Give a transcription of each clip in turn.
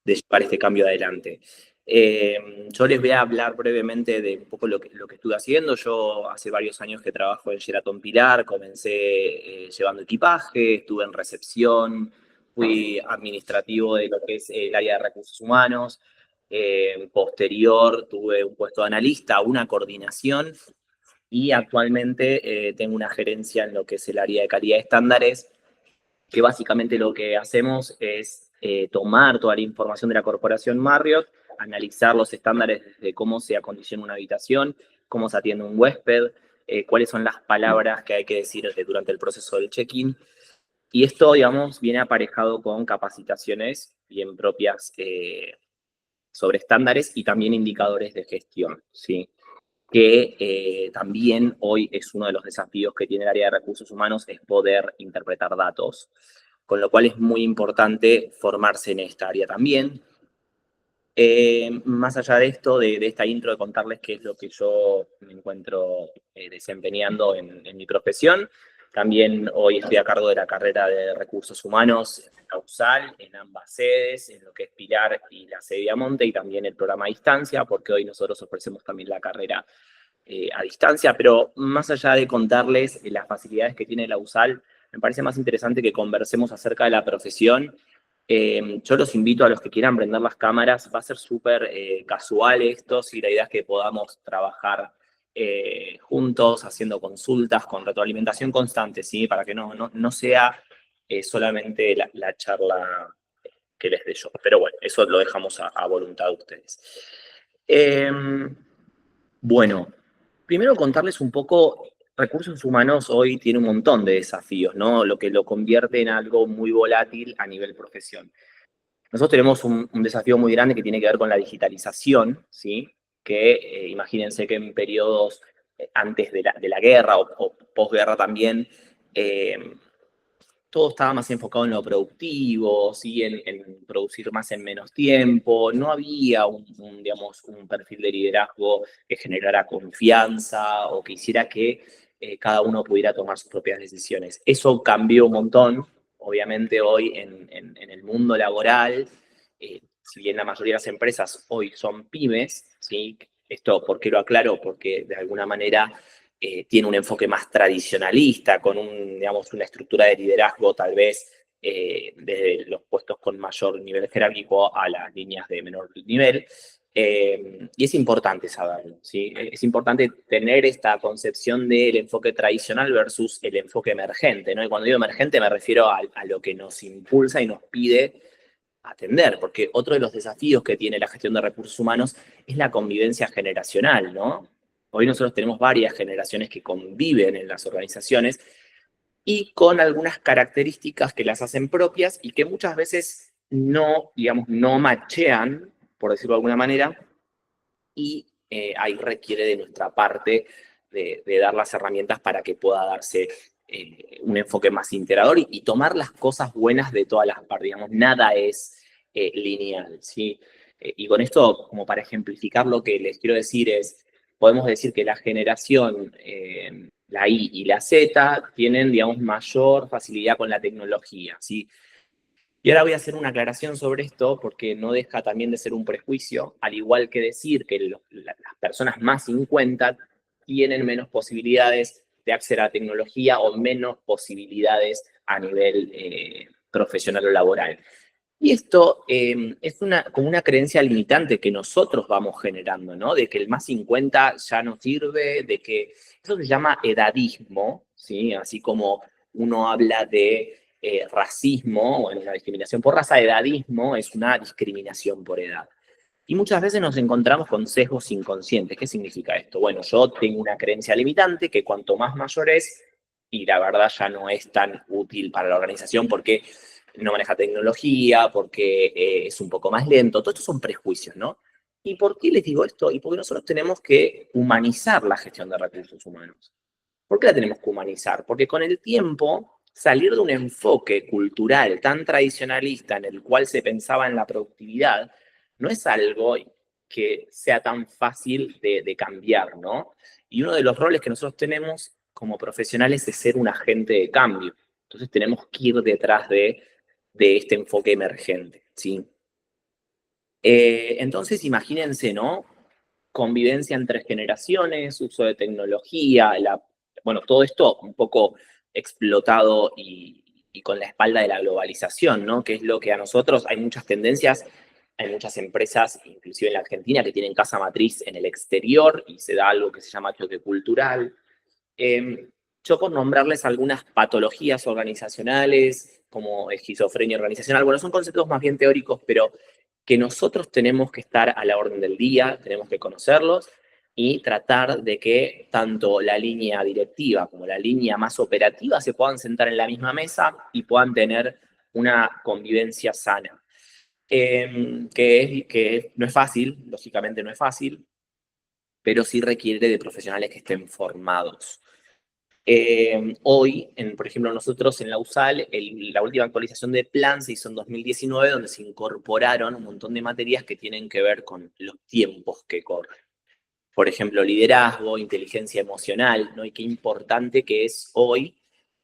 de llevar este cambio adelante. Yo les voy a hablar brevemente de un poco lo que estuve haciendo. Yo hace varios años que trabajo en Sheraton Pilar, comencé llevando equipaje, estuve en recepción, fui administrativo de lo que es el área de recursos humanos. Posterior tuve un puesto de analista, una coordinación y actualmente tengo una gerencia en lo que es el área de calidad de estándares, que básicamente lo que hacemos es tomar toda la información de la corporación Marriott, analizar los estándares de cómo se acondiciona una habitación, cómo se atiende un huésped, cuáles son las palabras que hay que decir durante el proceso del check-in. Y esto, digamos, viene aparejado con capacitaciones bien propias sobre estándares y también indicadores de gestión, ¿sí? Que también hoy es uno de los desafíos que tiene el área de recursos humanos, es poder interpretar datos, con lo cual es muy importante formarse en esta área también. Más allá de esto, de esta intro, de contarles qué es lo que yo me encuentro desempeñando en mi profesión, también hoy estoy a cargo de la carrera de recursos humanos en la USAL, en ambas sedes, en lo que es Pilar y la sede de Amonte, y también el programa a distancia, porque hoy nosotros ofrecemos también la carrera a distancia, pero más allá de contarles las facilidades que tiene la USAL, me parece más interesante que conversemos acerca de la profesión. Yo los invito a los que quieran prender las cámaras, va a ser súper casual esto, si la idea es que podamos trabajar juntos, haciendo consultas, con retroalimentación constante, ¿sí? Para que no sea solamente la charla que les dé yo. Pero bueno, eso lo dejamos a voluntad de ustedes. Bueno, primero contarles un poco, recursos humanos hoy tiene un montón de desafíos, ¿no? Lo que lo convierte en algo muy volátil a nivel profesión. Nosotros tenemos un desafío muy grande que tiene que ver con la digitalización, ¿sí? Que imagínense que en periodos antes de la guerra o posguerra también, eh, todo estaba más enfocado en lo productivo, ¿sí? En producir más en menos tiempo. No había digamos, un perfil de liderazgo que generara confianza o que hiciera que cada uno pudiera tomar sus propias decisiones. Eso cambió un montón, obviamente hoy en el mundo laboral. Si bien la mayoría de las empresas hoy son pymes, ¿sí? Esto, ¿por qué lo aclaro? Porque de alguna manera tiene un enfoque más tradicionalista, con digamos, una estructura de liderazgo tal vez desde los puestos con mayor nivel jerárquico a las líneas de menor nivel. Y es importante saberlo, ¿sí? Es importante tener esta concepción del enfoque tradicional versus el enfoque emergente, ¿no? Y cuando digo emergente me refiero a lo que nos impulsa y nos pide atender, porque otro de los desafíos que tiene la gestión de recursos humanos es la convivencia generacional, ¿no? Hoy nosotros tenemos varias generaciones que conviven en las organizaciones y con algunas características que las hacen propias y que muchas veces no, digamos, no machean, por decirlo de alguna manera, y ahí requiere de nuestra parte de dar las herramientas para que pueda darse un enfoque más integrador y tomar las cosas buenas de todas las partes. Digamos, nada es lineal, ¿sí? Y con esto, como para ejemplificar lo que les quiero decir es, podemos decir que la generación, la I y la Z, tienen, digamos, mayor facilidad con la tecnología, ¿sí? Y ahora voy a hacer una aclaración sobre esto porque no deja también de ser un prejuicio, al igual que decir que las personas más 50 tienen menos posibilidades de acceder a la tecnología o menos posibilidades a nivel profesional o laboral. Y esto es como una creencia limitante que nosotros vamos generando, ¿no? De que el más 50 ya no sirve, de que eso se llama edadismo, ¿sí? Así como uno habla de racismo, bueno, la discriminación por raza, edadismo es una discriminación por edad. Y muchas veces nos encontramos con sesgos inconscientes. ¿Qué significa esto? Bueno, yo tengo una creencia limitante que cuanto más mayor es, y la verdad ya no es tan útil para la organización porque no maneja tecnología, porque es un poco más lento. Todo esto son prejuicios, ¿no? ¿Y por qué les digo esto? Y porque nosotros tenemos que humanizar la gestión de recursos humanos. ¿Por qué la tenemos que humanizar? Porque con el tiempo, salir de un enfoque cultural tan tradicionalista en el cual se pensaba en la productividad, no es algo que sea tan fácil de cambiar, ¿no? Y uno de los roles que nosotros tenemos como profesionales es ser un agente de cambio. Entonces tenemos que ir detrás de este enfoque emergente, ¿sí? Entonces, imagínense, ¿no? Convivencia entre generaciones, uso de tecnología, bueno, todo esto un poco explotado y con la espalda de la globalización, ¿no? Que es lo que a nosotros hay muchas tendencias, hay muchas empresas, inclusive en la Argentina, que tienen casa matriz en el exterior y se da algo que se llama choque cultural. Yo por nombrarles algunas patologías organizacionales, como esquizofrenia organizacional, bueno, son conceptos más bien teóricos, pero que nosotros tenemos que estar a la orden del día, tenemos que conocerlos y tratar de que tanto la línea directiva como la línea más operativa se puedan sentar en la misma mesa y puedan tener una convivencia sana. Que no es fácil, lógicamente no es fácil, pero sí requiere de profesionales que estén formados. Hoy, por ejemplo, nosotros en la USAL, la última actualización de plan se hizo en 2019, donde se incorporaron un montón de materias que tienen que ver con los tiempos que corren. Por ejemplo, liderazgo, inteligencia emocional, ¿no? Y qué importante que es hoy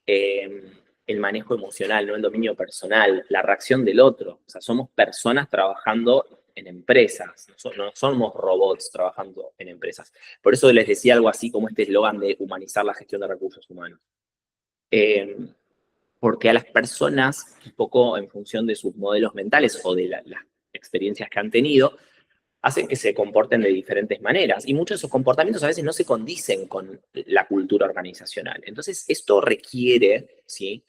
eh, el manejo emocional, ¿no? El dominio personal, la reacción del otro. O sea, somos personas trabajando en empresas, no somos robots trabajando en empresas. Por eso les decía algo así como este eslogan de humanizar la gestión de recursos humanos. Eh, Porque a las personas, un poco en función de sus modelos mentales o de las experiencias que han tenido, hacen que se comporten de diferentes maneras. Y muchos de esos comportamientos a veces no se condicen con la cultura organizacional. Entonces, esto requiere, ¿sí?,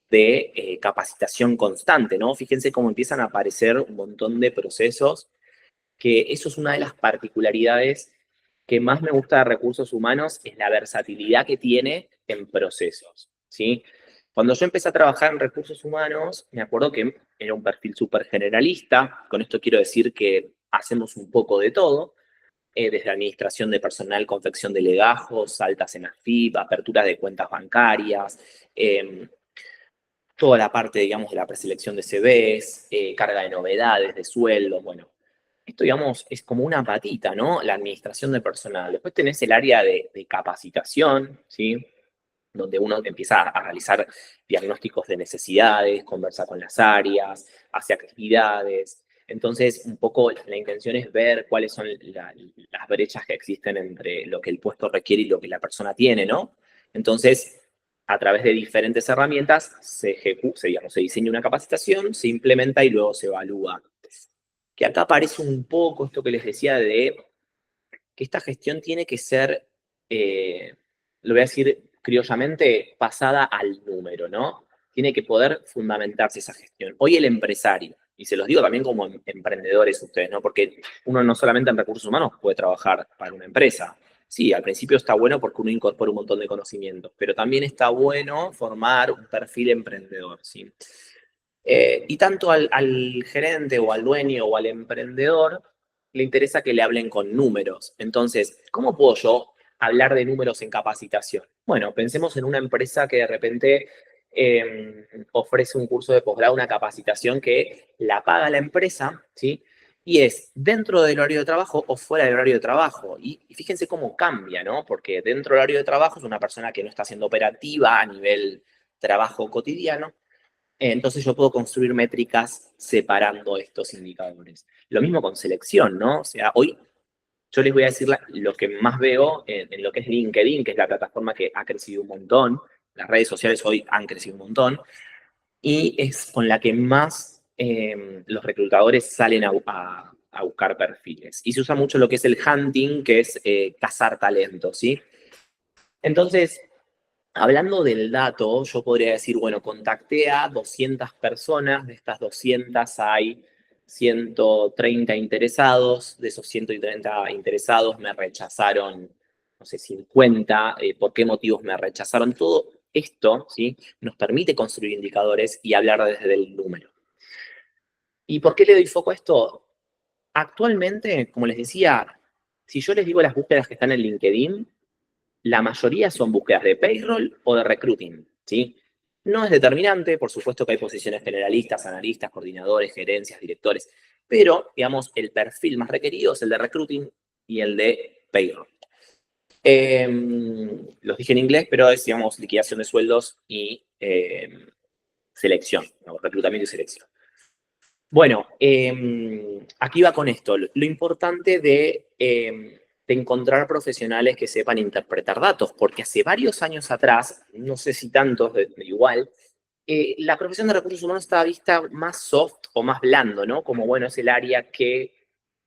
de capacitación constante, ¿no? Fíjense cómo empiezan a aparecer un montón de procesos, que eso es una de las particularidades que más me gusta de recursos humanos, es la versatilidad que tiene en procesos, ¿sí? Cuando yo empecé a trabajar en recursos humanos, me acuerdo que era un perfil súper generalista. Con esto quiero decir que hacemos un poco de todo, desde administración de personal, confección de legajos, altas en AFIP, apertura de cuentas bancarias, eh, toda la parte, digamos, de la preselección de CVs, carga de novedades, de sueldos, bueno. Esto, digamos, es como una patita, ¿no? La administración de personal. Después tenés el área de capacitación, ¿sí? Donde uno empieza a realizar diagnósticos de necesidades, conversa con las áreas, hace actividades. Entonces, un poco la intención es ver cuáles son las brechas que existen entre lo que el puesto requiere y lo que la persona tiene, ¿no? Entonces, a través de diferentes herramientas digamos, se diseña una capacitación, se implementa y luego se evalúa. Que acá aparece un poco esto que les decía de que esta gestión tiene que ser, lo voy a decir criollamente, pasada al número, ¿no? Tiene que poder fundamentarse esa gestión. Hoy el empresario, y se los digo también como emprendedores ustedes, ¿no? Porque uno no solamente en recursos humanos puede trabajar para una empresa. Sí, al principio está bueno porque uno incorpora un montón de conocimientos, pero también está bueno formar un perfil emprendedor, ¿sí? Y tanto al gerente o al dueño o al emprendedor le interesa que le hablen con números. Entonces, ¿cómo puedo yo hablar de números en capacitación? Bueno, pensemos en una empresa que de repente ofrece un curso de posgrado, una capacitación que la paga la empresa, ¿sí? Y es dentro del horario de trabajo o fuera del horario de trabajo. Y fíjense cómo cambia, ¿no? Porque dentro del horario de trabajo es una persona que no está siendo operativa a nivel trabajo cotidiano, entonces yo puedo construir métricas separando estos indicadores. Lo mismo con selección, ¿no? O sea, hoy yo les voy a decir lo que más veo en lo que es LinkedIn, que es la plataforma que ha crecido un montón. Las redes sociales hoy han crecido un montón. Y es con la que más los reclutadores salen a buscar perfiles. Y se usa mucho lo que es el hunting, que es cazar talento, ¿sí? Entonces, hablando del dato, yo podría decir, bueno, contacté a 200 personas, de estas 200 hay 130 interesados, de esos 130 interesados me rechazaron, no sé, 50, ¿por qué motivos me rechazaron? Todo esto, ¿sí?, nos permite construir indicadores y hablar desde el número. ¿Y por qué le doy foco a esto? Actualmente, como les decía, si yo les digo las búsquedas que están en LinkedIn, la mayoría son búsquedas de payroll o de recruiting, ¿sí? No es determinante, por supuesto que hay posiciones generalistas, analistas, coordinadores, gerencias, directores, pero, digamos, el perfil más requerido es el de recruiting y el de payroll. Los dije en inglés, pero es, digamos, liquidación de sueldos y selección, ¿no? Reclutamiento y selección. Bueno, aquí va con esto, lo importante de encontrar profesionales que sepan interpretar datos, porque hace varios años atrás, no sé si tantos, igual, la profesión de recursos humanos estaba vista más soft o más blando, ¿no? Como, bueno, es el área que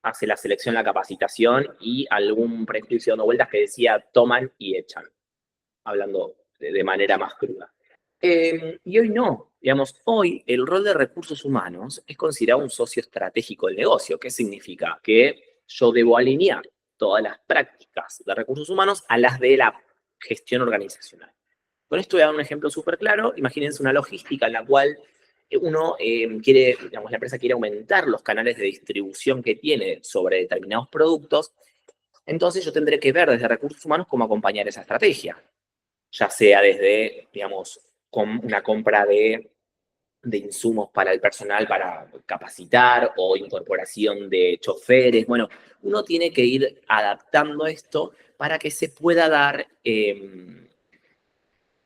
hace la selección, la capacitación y algún prejuicio dando vueltas que decía toman y echan, hablando de manera más cruda. Y hoy no, digamos, hoy el rol de recursos humanos es considerado un socio estratégico del negocio. ¿Qué significa? Que yo debo alinear todas las prácticas de recursos humanos a las de la gestión organizacional. Con esto voy a dar un ejemplo súper claro. Imagínense una logística en la cual uno quiere, digamos, la empresa quiere aumentar los canales de distribución que tiene sobre determinados productos. Entonces yo tendré que ver desde recursos humanos cómo acompañar esa estrategia, ya sea desde, digamos, una compra de insumos para el personal para capacitar o incorporación de choferes. Bueno, uno tiene que ir adaptando esto para que se pueda dar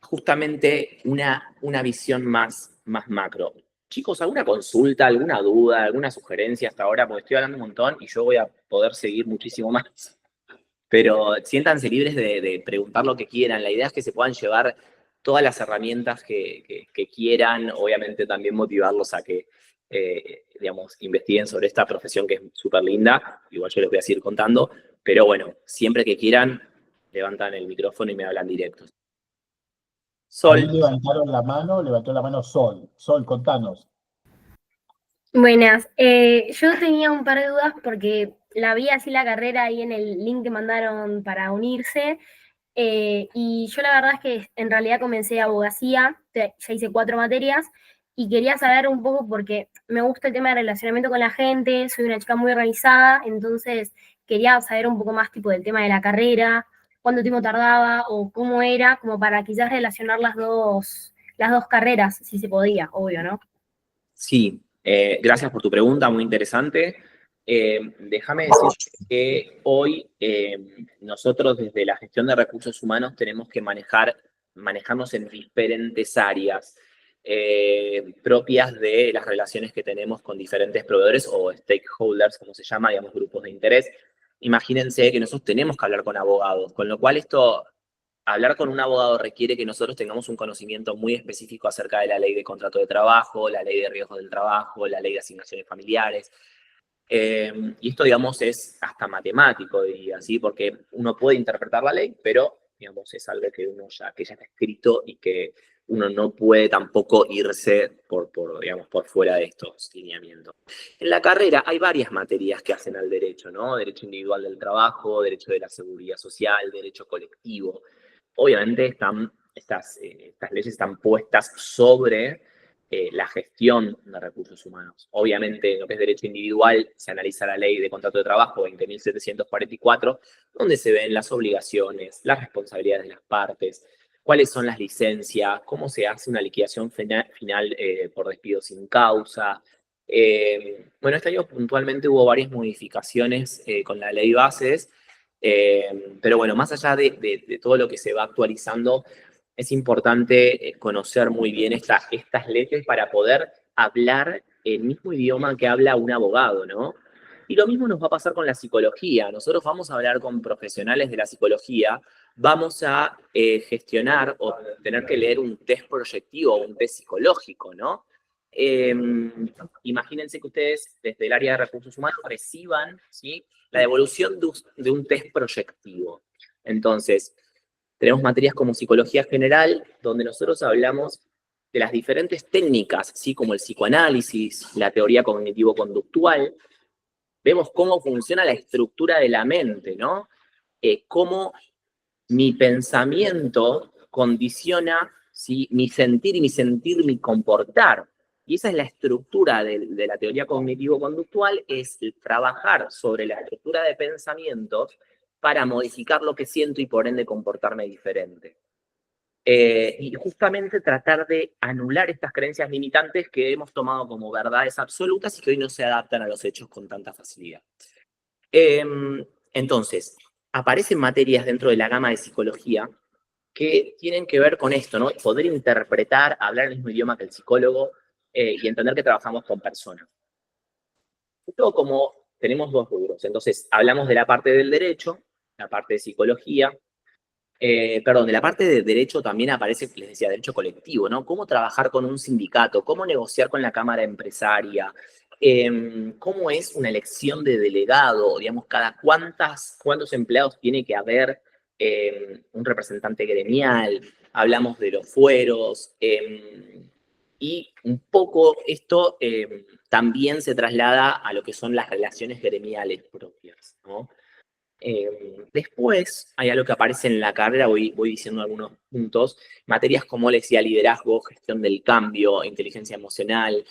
justamente una visión más macro. Chicos, ¿alguna consulta, alguna duda, alguna sugerencia hasta ahora? Porque estoy hablando un montón y yo voy a poder seguir muchísimo más. Pero siéntanse libres de preguntar lo que quieran. La idea es que se puedan llevar todas las herramientas que quieran. Obviamente también motivarlos a que, digamos, investiguen sobre esta profesión que es súper linda. Igual yo les voy a seguir contando. Pero bueno, siempre que quieran, levantan el micrófono y me hablan directo. Ahí Sol. levantó la mano Sol. Sol, contanos. Buenas, yo tenía un par de dudas porque la vi así la carrera ahí en el link que mandaron para unirse, y yo la verdad es que en realidad comencé abogacía, ya hice 4 materias y quería saber un poco porque me gusta el tema de relacionamiento con la gente, soy una chica muy organizada, entonces quería saber un poco más tipo del tema de la carrera, cuánto tiempo tardaba o cómo era, como para quizás relacionar las dos carreras, si se podía, obvio, ¿no? Sí, gracias por tu pregunta, muy interesante. Déjame decir que hoy nosotros desde la gestión de recursos humanos tenemos que manejarnos en diferentes áreas propias de las relaciones que tenemos con diferentes proveedores o stakeholders, como se llama, digamos, grupos de interés. Imagínense que nosotros tenemos que hablar con abogados, con lo cual esto hablar con un abogado requiere que nosotros tengamos un conocimiento muy específico acerca de la ley de contrato de trabajo, la ley de riesgos del trabajo, la ley de asignaciones familiares. Y esto, digamos, es hasta matemático, diría, ¿sí? Porque uno puede interpretar la ley, pero, digamos, es algo que ya está escrito y que uno no puede tampoco irse digamos, por fuera de estos lineamientos. En la carrera hay varias materias que hacen al derecho, ¿no? Derecho individual del trabajo, derecho de la seguridad social, derecho colectivo. Obviamente estas leyes están puestas sobre la gestión de recursos humanos. Obviamente, en lo que es derecho individual, se analiza la ley de contrato de trabajo 20.744, donde se ven las obligaciones, las responsabilidades de las partes, cuáles son las licencias, cómo se hace una liquidación final por despido sin causa. Bueno, este año puntualmente hubo varias modificaciones con la ley bases, pero bueno, más allá de todo lo que se va actualizando, es importante conocer muy bien estas leyes para poder hablar el mismo idioma que habla un abogado, ¿no? Y lo mismo nos va a pasar con la psicología. Nosotros vamos a hablar con profesionales de la psicología, vamos a gestionar o tener que leer un test proyectivo o un test psicológico, ¿no? Eh, Imagínense que ustedes desde el área de recursos humanos reciban, ¿sí?, la devolución de un test proyectivo. Entonces, tenemos materias como psicología general, donde nosotros hablamos de las diferentes técnicas, ¿sí?, como el psicoanálisis, la teoría cognitivo-conductual. Vemos cómo funciona la estructura de la mente, ¿no? Cómo mi pensamiento condiciona, ¿sí?, mi sentir y mi comportar. Y esa es la estructura de la teoría cognitivo-conductual, es el trabajar sobre la estructura de pensamientos para modificar lo que siento y por ende comportarme diferente. Y justamente tratar de anular estas creencias limitantes que hemos tomado como verdades absolutas y que hoy no se adaptan a los hechos con tanta facilidad. Entonces, aparecen materias dentro de la gama de psicología que tienen que ver con esto, ¿no? Poder interpretar, hablar el mismo idioma que el psicólogo y entender que trabajamos con personas. esto como tenemos dos rubros. Entonces, hablamos de la parte del derecho, la parte de psicología. De la parte de derecho también aparece, les decía, derecho colectivo, ¿no? Cómo trabajar con un sindicato, cómo negociar con la cámara empresaria, cómo es una elección de delegado, digamos, cuántos empleados tiene que haber un representante gremial, hablamos de los fueros, y un poco esto también se traslada a lo que son las relaciones gremiales propias, ¿no? Después hay algo que aparece en la carrera, voy diciendo algunos puntos, materias como les decía, liderazgo, gestión del cambio, inteligencia emocional,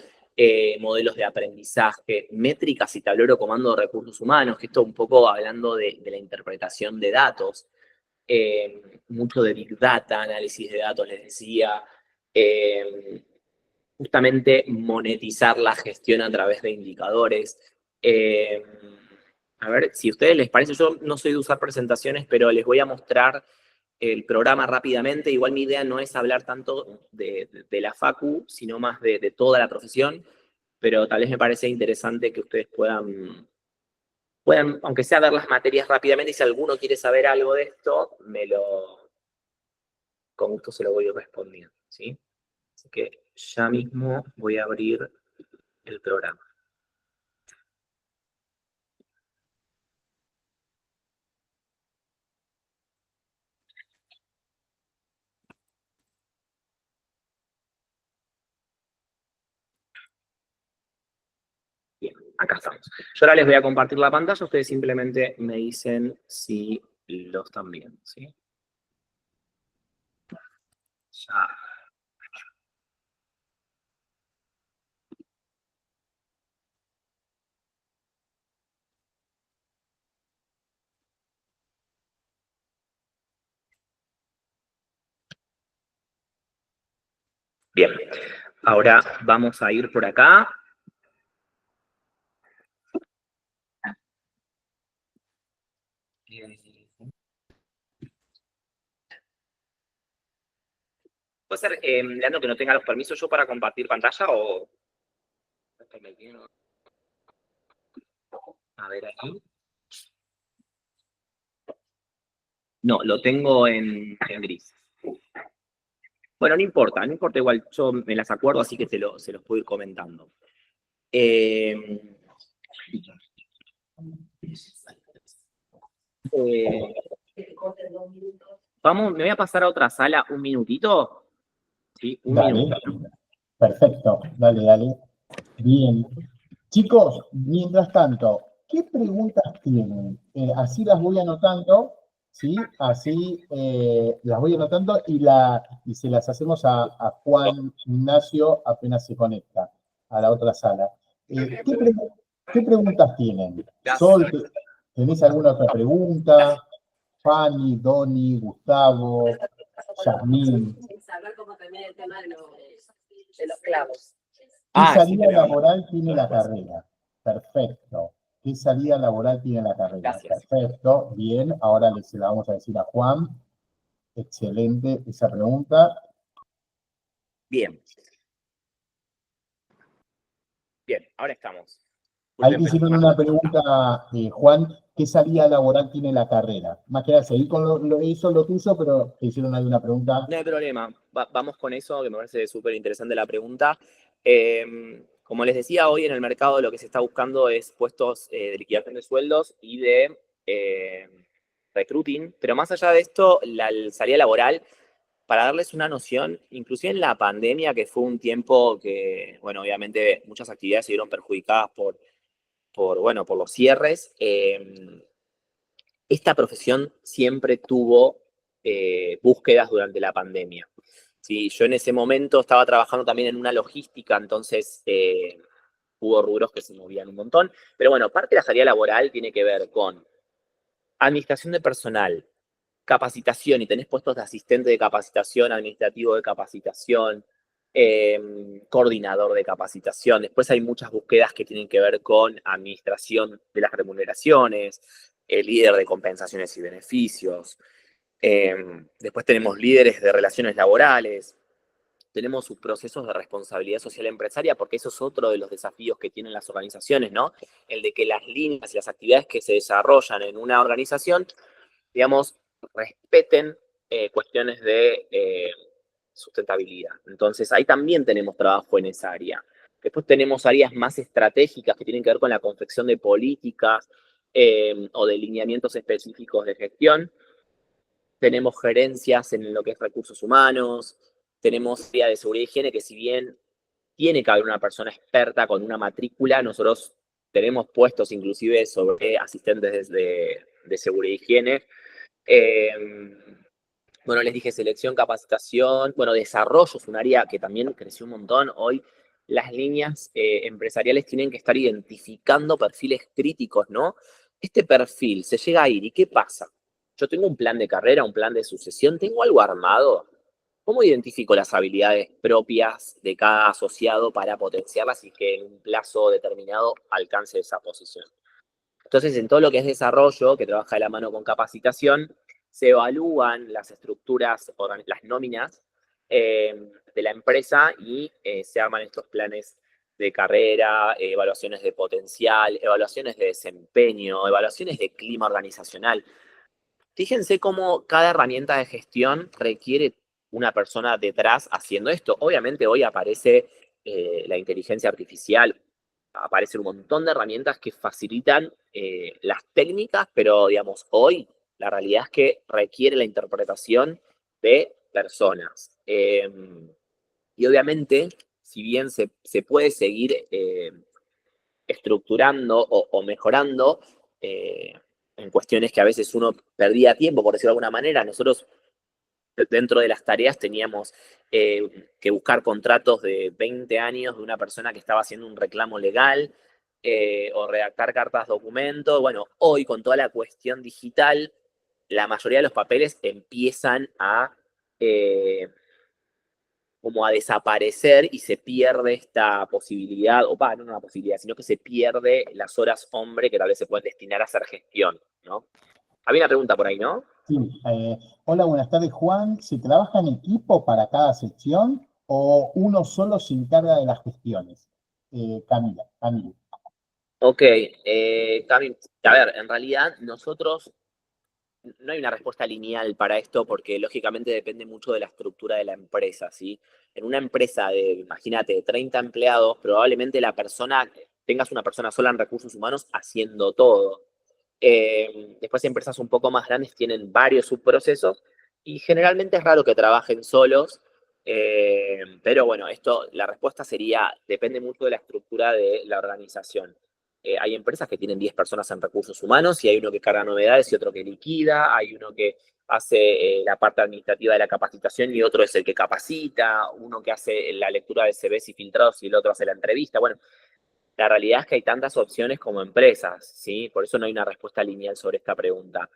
modelos de aprendizaje, métricas y tablero comando de recursos humanos, que esto un poco hablando de la interpretación de datos, mucho de Big Data, análisis de datos, les decía, justamente monetizar la gestión a través de indicadores. A ver, si a ustedes les parece, yo no soy de usar presentaciones, pero les voy a mostrar el programa rápidamente. Igual mi idea no es hablar tanto de la facu, sino más de toda la profesión, pero tal vez me parece interesante que ustedes puedan, aunque sea ver las materias rápidamente, y si alguno quiere saber algo de esto, con gusto se lo voy respondiendo, ¿sí? Así que ya mismo voy a abrir el programa. Bien, acá estamos. Yo ahora les voy a compartir la pantalla, ustedes simplemente me dicen si lo están viendo, ¿sí? Ya. Bien, ahora vamos a ir por acá. ¿Puede ser, Leandro, que no tenga los permisos yo para compartir pantalla o...? A ver aquí. No, lo tengo en gris. Bueno, no importa igual, yo me las acuerdo, así que se los puedo ir comentando. Me voy a pasar a otra sala un minutito. Sí, un Dale, minuto. perfecto, dale. Bien. Chicos, mientras tanto, ¿qué preguntas tienen? Así las voy anotando, ¿sí? Así las voy anotando y se las hacemos a Juan Ignacio apenas se conecta a la otra sala. ¿Qué preguntas tienen? Sol, ¿tenés alguna otra pregunta? Fanny, Doni, Gustavo, Yasmín. Saber cómo termina el tema de los clavos. ¿Qué salida sí, laboral tiene la carrera? Perfecto. ¿Qué salida laboral tiene la carrera? Gracias. Perfecto. Bien, ahora se la vamos a decir a Juan. Excelente esa pregunta. Bien. Bien, ahora estamos. Ahí te hicieron una pregunta, Juan, ¿qué salida laboral tiene la carrera? Más que nada, seguir con lo tuyo, pero te hicieron ahí una pregunta. No hay problema. Vamos con eso, que me parece súper interesante la pregunta. Como les decía, hoy en el mercado lo que se está buscando es puestos de liquidación de sueldos y de recruiting. Pero más allá de esto, la salida laboral, para darles una noción, inclusive en la pandemia, que fue un tiempo que, bueno, obviamente muchas actividades se vieron perjudicadas por los cierres, esta profesión siempre tuvo búsquedas durante la pandemia. Sí, yo en ese momento estaba trabajando también en una logística, entonces hubo rubros que se movían un montón. Pero bueno, parte de la salida laboral tiene que ver con administración de personal, capacitación, y tenés puestos de asistente de capacitación, administrativo de capacitación, coordinador de capacitación. Después hay muchas búsquedas que tienen que ver con administración de las remuneraciones, líder de compensaciones y beneficios. Después tenemos líderes de relaciones laborales. tenemos sus procesos de responsabilidad social empresaria, porque eso es otro de los desafíos que tienen las organizaciones, ¿no? El de que las líneas y las actividades que se desarrollan en una organización, digamos, respeten cuestiones de sustentabilidad. Entonces, ahí también tenemos trabajo en esa área. Después tenemos áreas más estratégicas que tienen que ver con la confección de políticas o de lineamientos específicos de gestión. Tenemos gerencias en lo que es recursos humanos, tenemos área de seguridad y higiene, que si bien tiene que haber una persona experta con una matrícula, nosotros tenemos puestos inclusive sobre asistentes de seguridad y higiene. Bueno, les dije selección, capacitación, bueno, desarrollo es un área que también creció un montón. Hoy las líneas empresariales tienen que estar identificando perfiles críticos, ¿no? Este perfil se llega a ir, ¿y qué pasa? Yo tengo un plan de carrera, un plan de sucesión, ¿tengo algo armado? ¿Cómo identifico las habilidades propias de cada asociado para potenciarlas y que en un plazo determinado alcance esa posición? Entonces, en todo lo que es desarrollo, que trabaja de la mano con capacitación, se evalúan las estructuras, las nóminas de la empresa y se arman estos planes de carrera, evaluaciones de potencial, evaluaciones de desempeño, evaluaciones de clima organizacional. Fíjense cómo cada herramienta de gestión requiere una persona detrás haciendo esto. Obviamente hoy aparece la inteligencia artificial, aparecen un montón de herramientas que facilitan las técnicas, pero digamos, hoy la realidad es que requiere la interpretación de personas. Y obviamente, si bien se puede seguir estructurando o mejorando en cuestiones que a veces uno perdía tiempo, por decirlo de alguna manera, nosotros dentro de las tareas teníamos que buscar contratos de 20 años de una persona que estaba haciendo un reclamo legal o redactar cartas documento. Bueno, hoy con toda la cuestión digital, la mayoría de los papeles empiezan como a desaparecer y se pierde esta posibilidad, o no una posibilidad, sino que se pierde las horas hombre que tal vez se pueden destinar a hacer gestión, ¿no? Había una pregunta por ahí, ¿no? Sí, hola, buenas tardes, Juan. ¿Se trabaja en equipo para cada sección o uno solo se encarga de las gestiones? Camila. Ok, Cami, a ver, en realidad nosotros no hay una respuesta lineal para esto porque lógicamente depende mucho de la estructura de la empresa, ¿sí? En una empresa de, imagínate, 30 empleados, probablemente tengas una persona sola en recursos humanos haciendo todo. Después empresas un poco más grandes tienen varios subprocesos y generalmente es raro que trabajen solos, pero bueno, la respuesta sería, depende mucho de la estructura de la organización. Hay empresas que tienen 10 personas en recursos humanos y hay uno que carga novedades y otro que liquida, hay uno que hace la parte administrativa de la capacitación y otro es el que capacita, uno que hace la lectura de CVs y filtrados y el otro hace la entrevista. Bueno, la realidad es que hay tantas opciones como empresas, ¿sí? Por eso no hay una respuesta lineal sobre esta pregunta.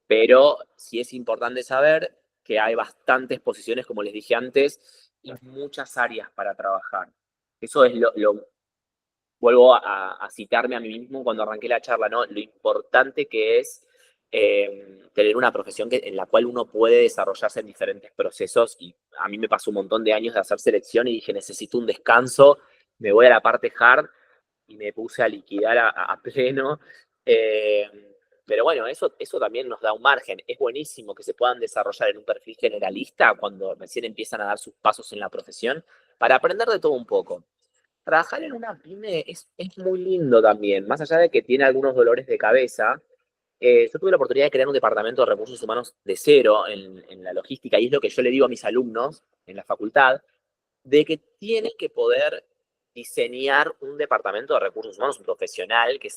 Pero sí es importante saber que hay bastantes posiciones, como les dije antes, y muchas áreas para trabajar. Eso es vuelvo a citarme a mí mismo cuando arranqué la charla, ¿no? Lo importante que es tener una profesión en la cual uno puede desarrollarse en diferentes procesos. Y a mí me pasó un montón de años de hacer selección y dije, necesito un descanso, me voy a la parte hard y me puse a liquidar a pleno. Pero bueno, eso también nos da un margen. Es buenísimo que se puedan desarrollar en un perfil generalista cuando recién empiezan a dar sus pasos en la profesión para aprender de todo un poco. Trabajar en una pyme es muy lindo también, más allá de que tiene algunos dolores de cabeza. Yo tuve la oportunidad de crear un departamento de recursos humanos de cero en la logística, y es lo que yo le digo a mis alumnos en la facultad, de que tienen que poder diseñar un departamento de recursos humanos, un profesional que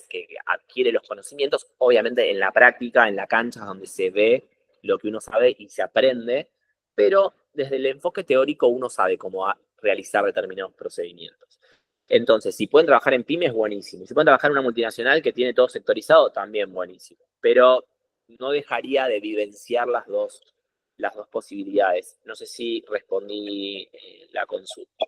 adquiere los conocimientos, obviamente en la práctica, en la cancha, donde se ve lo que uno sabe y se aprende, pero desde el enfoque teórico uno sabe cómo realizar determinados procedimientos. Entonces, si pueden trabajar en pymes, buenísimo. Si pueden trabajar en una multinacional que tiene todo sectorizado, también buenísimo. Pero no dejaría de vivenciar las dos posibilidades. No sé si respondí la consulta.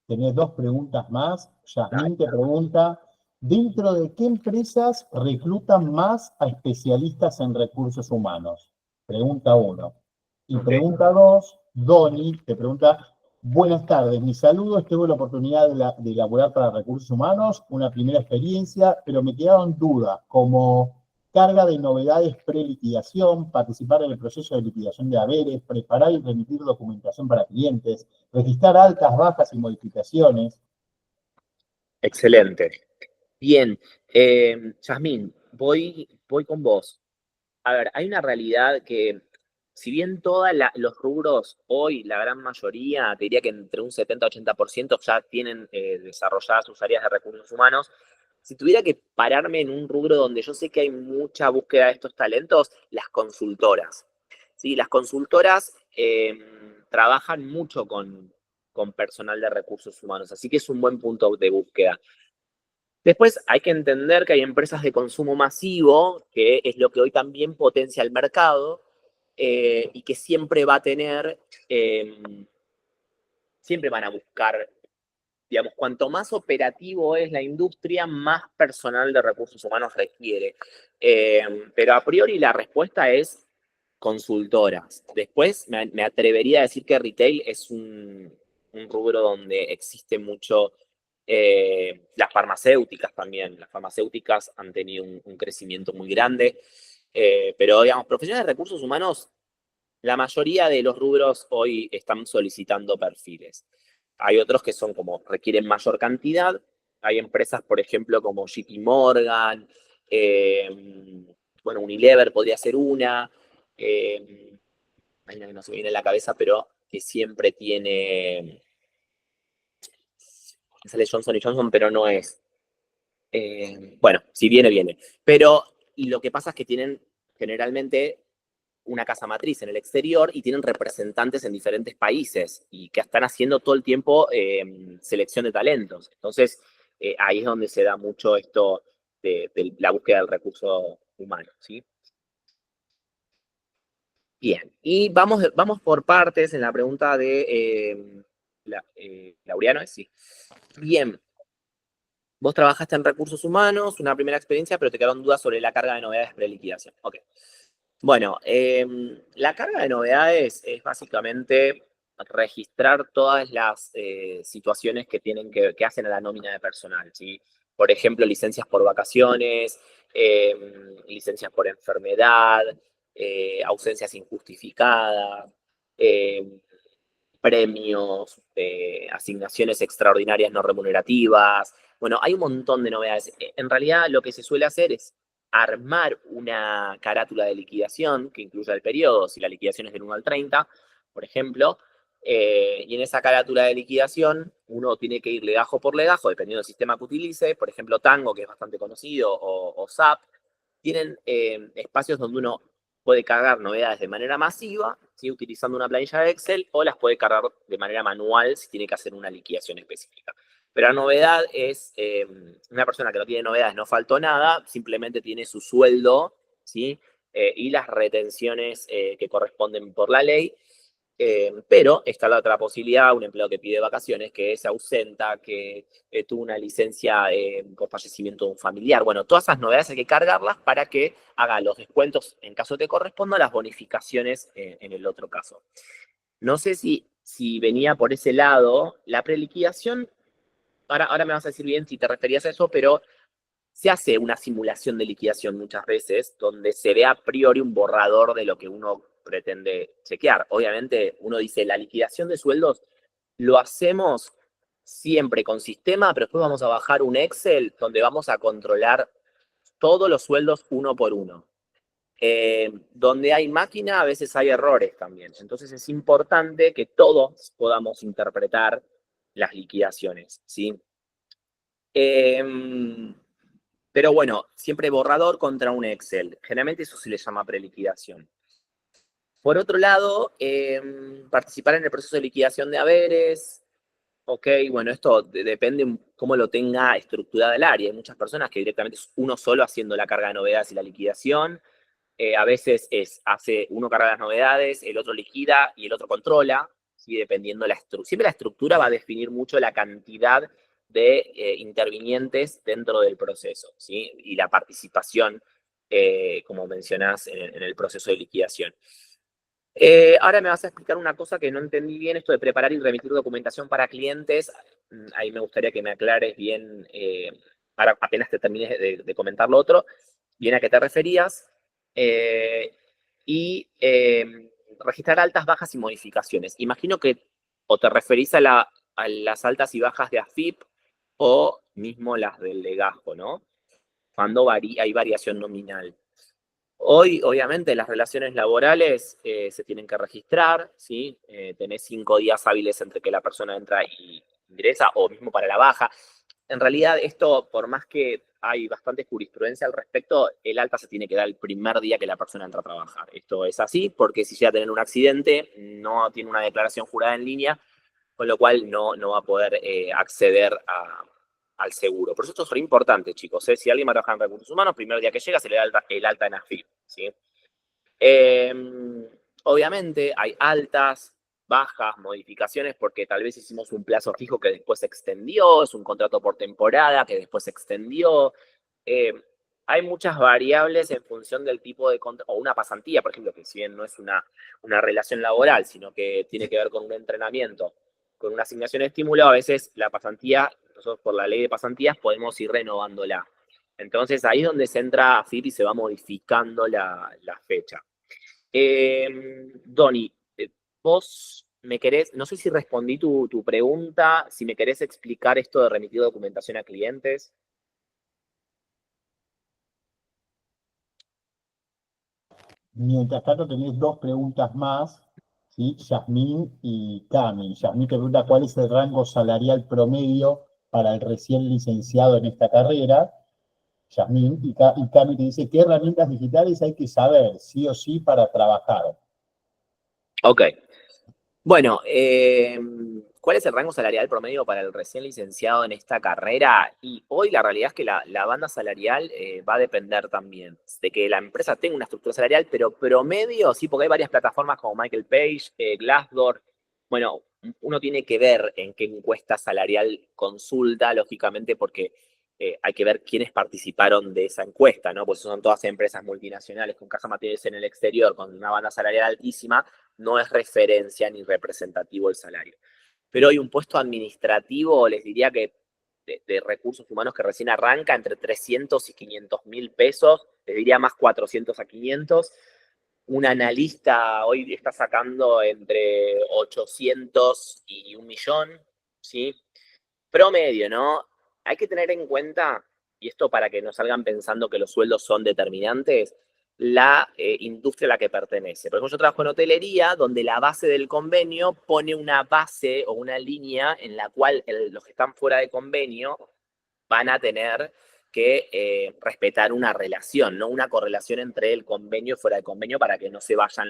Tenés dos preguntas más. Yasmín te pregunta, ¿dentro de qué empresas reclutan más a especialistas en recursos humanos? Pregunta 1. Y pregunta 2, Doni te pregunta, buenas tardes, mis saludos, tuve la oportunidad de elaborar para recursos humanos una primera experiencia, pero me quedaron dudas, como carga de novedades pre-liquidación, participar en el proceso de liquidación de haberes, preparar y remitir documentación para clientes, registrar altas, bajas y modificaciones. Excelente. Bien, Yasmín, voy con vos. A ver, hay una realidad que, si bien todos los rubros hoy, la gran mayoría, te diría que entre un 70-80% ya tienen desarrolladas sus áreas de recursos humanos, si tuviera que pararme en un rubro donde yo sé que hay mucha búsqueda de estos talentos, las consultoras. Sí, las consultoras trabajan mucho con personal de recursos humanos, así que es un buen punto de búsqueda. Después hay que entender que hay empresas de consumo masivo, que es lo que hoy también potencia el mercado, y que siempre va a tener, siempre van a buscar, digamos, cuanto más operativo es la industria, más personal de recursos humanos requiere. Pero a priori la respuesta es consultoras. Después me atrevería a decir que retail es un rubro donde existe mucho. Las farmacéuticas también. Las farmacéuticas han tenido un crecimiento muy grande. Pero, digamos, profesionales de recursos humanos, la mayoría de los rubros hoy están solicitando perfiles. Hay otros que son como requieren mayor cantidad. Hay empresas, por ejemplo, como JP Morgan, bueno, Unilever podría ser una. Hay una que no se me viene a la cabeza, pero que siempre tiene. Sale Johnson & Johnson, pero no es. Bueno, si viene, viene. Pero lo que pasa es que tienen generalmente una casa matriz en el exterior y tienen representantes en diferentes países y que están haciendo todo el tiempo selección de talentos. Entonces, ahí es donde se da mucho esto de la búsqueda del recurso humano, ¿sí? Bien, y vamos por partes en la pregunta de Laureano, sí. Bien, vos trabajaste en recursos humanos, una primera experiencia, pero te quedaron dudas sobre la carga de novedades preliquidación. Ok. Bueno, la carga de novedades es básicamente registrar todas las situaciones que que hacen a la nómina de personal, ¿sí? Por ejemplo, licencias por vacaciones, licencias por enfermedad, ausencias injustificadas, premios, asignaciones extraordinarias no remunerativas. Bueno, hay un montón de novedades. En realidad, lo que se suele hacer es armar una carátula de liquidación que incluya el periodo, si la liquidación es del 1 al 30, por ejemplo, y en esa carátula de liquidación uno tiene que ir legajo por legajo, dependiendo del sistema que utilice. Por ejemplo, Tango, que es bastante conocido, o SAP, tienen espacios donde uno puede cargar novedades de manera masiva, ¿sí? Utilizando una planilla de Excel, o las puede cargar de manera manual si tiene que hacer una liquidación específica. Pero la novedad es, una persona que no tiene novedades, no faltó nada, simplemente tiene su sueldo, ¿sí? Y las retenciones que corresponden por la ley. Pero está la otra posibilidad, un empleado que pide vacaciones, que se ausenta, que tuvo una licencia por fallecimiento de un familiar. Bueno, todas esas novedades hay que cargarlas para que haga los descuentos en caso que corresponda, las bonificaciones en el otro caso. No sé si venía por ese lado. La preliquidación, ahora me vas a decir bien si te referías a eso, pero se hace una simulación de liquidación muchas veces, donde se ve a priori un borrador de lo que uno pretende chequear. Obviamente, uno dice, la liquidación de sueldos lo hacemos siempre con sistema, pero después vamos a bajar un Excel donde vamos a controlar todos los sueldos uno por uno. Donde hay máquina, a veces hay errores también. Entonces es importante que todos podamos interpretar las liquidaciones, ¿sí? Pero bueno, siempre borrador contra un Excel. Generalmente eso se le llama preliquidación. Por otro lado, participar en el proceso de liquidación de haberes. Ok, bueno, esto depende cómo lo tenga estructurada el área. Hay muchas personas que directamente es uno solo haciendo la carga de novedades y la liquidación. A veces hace uno carga las novedades, el otro liquida y el otro controla, ¿sí? Dependiendo la estructura. Siempre la estructura va a definir mucho la cantidad de intervinientes dentro del proceso, ¿sí? Y la participación, como mencionás, en el proceso de liquidación. Ahora me vas a explicar una cosa que no entendí bien, esto de preparar y remitir documentación para clientes. Ahí me gustaría que me aclares bien, ahora apenas te termines de comentar lo otro, bien a qué te referías. Y registrar altas, bajas y modificaciones. Imagino que o te referís a las altas y bajas de AFIP o mismo las del legajo, ¿no? Cuando hay variación nominal. Hoy, obviamente, las relaciones laborales se tienen que registrar, ¿sí? Tenés 5 días hábiles entre que la persona entra y ingresa, o mismo para la baja. En realidad, esto, por más que hay bastante jurisprudencia al respecto, el alta se tiene que dar el primer día que la persona entra a trabajar. Esto es así porque si llega a tener un accidente, no tiene una declaración jurada en línea, con lo cual no va a poder acceder al seguro. Por eso esto es re importante, chicos. Si alguien va a trabajar en recursos humanos, primer día que llega se le da el alta en AFIP, ¿sí? Obviamente hay altas, bajas, modificaciones, porque tal vez hicimos un plazo fijo que después se extendió, es un contrato por temporada que después se extendió. Hay muchas variables en función del tipo de contrato, o una pasantía, por ejemplo, que si bien no es una relación laboral, sino que tiene que ver con un entrenamiento, con una asignación de estímulo, a veces la pasantía, nosotros por la ley de pasantías podemos ir renovándola. Entonces ahí es donde se entra AFIP y se va modificando la fecha. Doni, vos me querés, no sé si respondí tu pregunta, si me querés explicar esto de remitir documentación a clientes. Mientras tanto, tenés 2 preguntas más, ¿sí? Yasmín y Cami. Yasmín te pregunta cuál es el rango salarial promedio para el recién licenciado en esta carrera. Yasmín, y Cami te dice, ¿qué herramientas digitales hay que saber, sí o sí, para trabajar? Ok. Bueno, ¿cuál es el rango salarial promedio para el recién licenciado en esta carrera? Y hoy la realidad es que la banda salarial va a depender también de que la empresa tenga una estructura salarial, pero promedio, sí, porque hay varias plataformas como Michael Page, Glassdoor. Bueno, uno tiene que ver en qué encuesta salarial consulta, lógicamente, porque hay que ver quiénes participaron de esa encuesta, ¿no? Pues son todas empresas multinacionales con caja materiales en el exterior, con una banda salarial altísima, no es referencia ni representativo el salario. Pero hay un puesto administrativo, les diría que de recursos humanos que recién arranca entre 300 y 500 mil pesos, les diría más 400 a 500. Un analista hoy está sacando entre 800 y 1 millón, ¿sí? Promedio, ¿no? Hay que tener en cuenta, y esto para que no salgan pensando que los sueldos son determinantes, la industria a la que pertenece. Por ejemplo, yo trabajo en hotelería, donde la base del convenio pone una base o una línea en la cual los que están fuera de convenio van a tener que respetar una relación, no una correlación entre el convenio y fuera de convenio para que no se vayan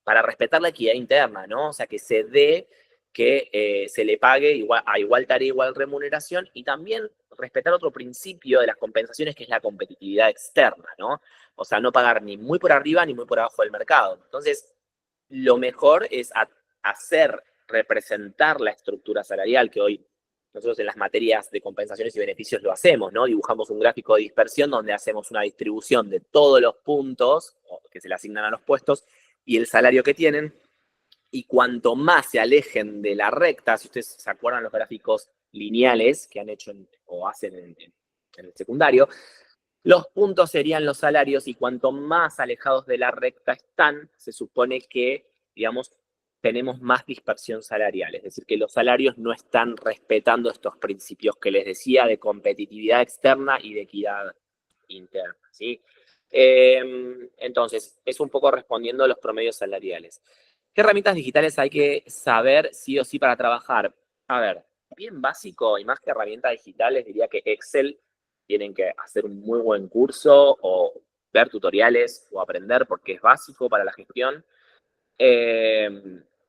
para respetar la equidad interna, ¿no? O sea, que se dé que se le pague a igual tarea, igual remuneración, y también respetar otro principio de las compensaciones, que es la competitividad externa, ¿no? O sea, no pagar ni muy por arriba ni muy por abajo del mercado. Entonces, lo mejor es hacer representar la estructura salarial que hoy nosotros en las materias de compensaciones y beneficios lo hacemos, ¿no? Dibujamos un gráfico de dispersión donde hacemos una distribución de todos los puntos que se le asignan a los puestos y el salario que tienen. Y cuanto más se alejen de la recta, si ustedes se acuerdan los gráficos lineales que han hecho o hacen en el secundario, los puntos serían los salarios, y cuanto más alejados de la recta están, se supone que, digamos, tenemos más dispersión salarial. Es decir, que los salarios no están respetando estos principios que les decía de competitividad externa y de equidad interna, ¿sí? Entonces, es un poco respondiendo a los promedios salariales. ¿Qué herramientas digitales hay que saber sí o sí para trabajar? A ver, bien básico y más que herramientas digitales, diría que Excel. Tienen que hacer un muy buen curso o ver tutoriales o aprender porque es básico para la gestión.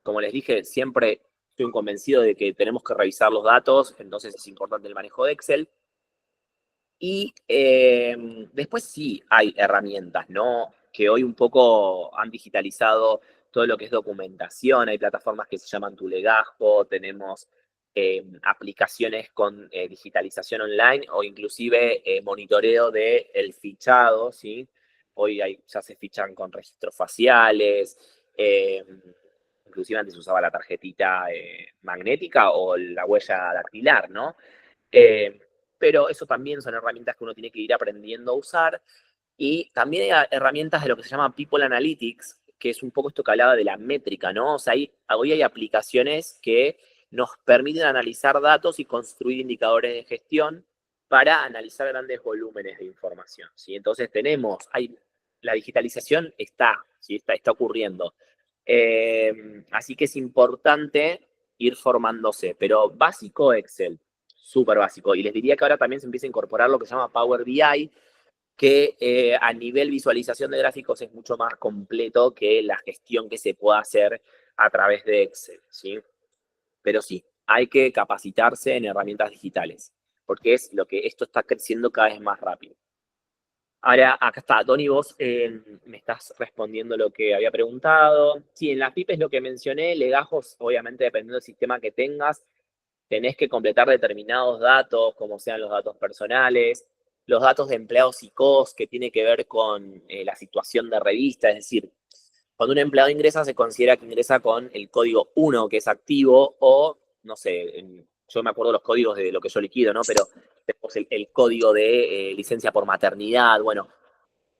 Como les dije, siempre estoy convencido de que tenemos que revisar los datos, entonces es importante el manejo de Excel. Y después sí hay herramientas, ¿no? Que hoy un poco han digitalizado todo lo que es documentación. Hay plataformas que se llaman Tu Legajo, tenemos aplicaciones con digitalización online o inclusive monitoreo del fichado, ¿sí? Hoy ya se fichan con registros faciales. Eh, Inclusive antes se usaba la tarjetita magnética o la huella dactilar, ¿no? Eh, pero eso también son herramientas que uno tiene que ir aprendiendo a usar. Y también hay herramientas de lo que se llama People Analytics, que es un poco esto que hablaba de la métrica, ¿no? O sea, hoy hay aplicaciones que nos permiten analizar datos y construir indicadores de gestión para analizar grandes volúmenes de información, ¿sí? Entonces la digitalización está, ¿sí? Está ocurriendo. Así que es importante ir formándose, pero básico Excel, súper básico. Y les diría que ahora también se empieza a incorporar lo que se llama Power BI, que a nivel visualización de gráficos es mucho más completo que la gestión que se pueda hacer a través de Excel, ¿sí? Pero sí, hay que capacitarse en herramientas digitales, porque es lo que esto está creciendo cada vez más rápido. Ahora, acá está, Tony, vos me estás respondiendo lo que había preguntado. Sí, en las PIPes lo que mencioné, legajos, obviamente dependiendo del sistema que tengas, tenés que completar determinados datos, como sean los datos personales, los datos de empleados y COS, que tiene que ver con la situación de revista, es decir, cuando un empleado ingresa, se considera que ingresa con el código 1, que es activo, o, no sé, yo me acuerdo los códigos de lo que yo liquido, ¿no? Pero tenemos el código de licencia por maternidad, bueno,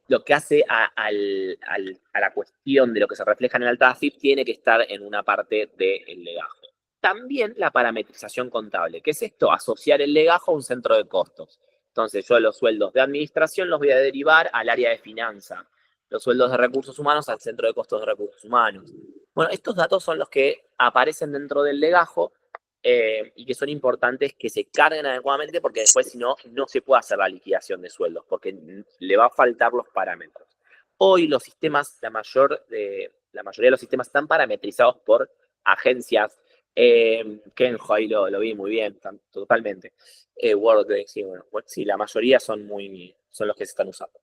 lo que hace a la cuestión de lo que se refleja en el alta AFIP tiene que estar en una parte del legajo. También la parametrización contable. ¿Qué es esto? Asociar el legajo a un centro de costos. Entonces yo los sueldos de administración los voy a derivar al área de finanzas. Los sueldos de recursos humanos al centro de costos de recursos humanos. Bueno, estos datos son los que aparecen dentro del legajo y que son importantes que se carguen adecuadamente porque después si no, no se puede hacer la liquidación de sueldos porque le va a faltar los parámetros. Hoy los sistemas, la mayoría de los sistemas están parametrizados por agencias. Kenjo ahí lo vi muy bien, totalmente. Workday, sí, bueno, sí, la mayoría son los que se están usando.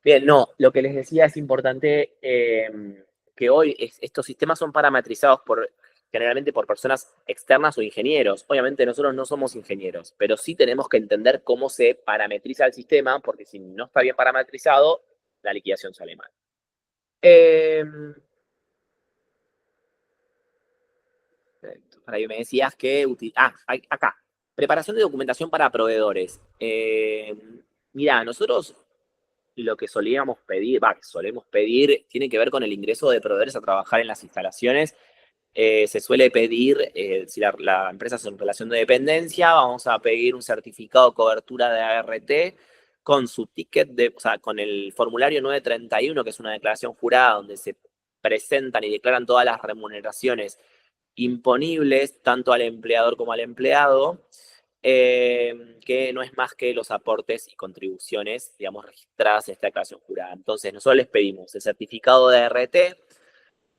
Bien, no, lo que les decía es importante que hoy estos sistemas son parametrizados generalmente por personas externas o ingenieros. Obviamente nosotros no somos ingenieros, pero sí tenemos que entender cómo se parametriza el sistema, porque si no está bien parametrizado, la liquidación sale mal. Para ahí me decías que... acá. Preparación de documentación para proveedores. Mirá, nosotros lo que solemos pedir, tiene que ver con el ingreso de proveedores a trabajar en las instalaciones. Se suele pedir, si la empresa es en relación de dependencia, vamos a pedir un certificado de cobertura de ART con su ticket, o sea, con el formulario 931, que es una declaración jurada donde se presentan y declaran todas las remuneraciones imponibles, tanto al empleador como al empleado, que no es más que los aportes y contribuciones, digamos, registradas en esta declaración jurada. Entonces, nosotros les pedimos el certificado de ART,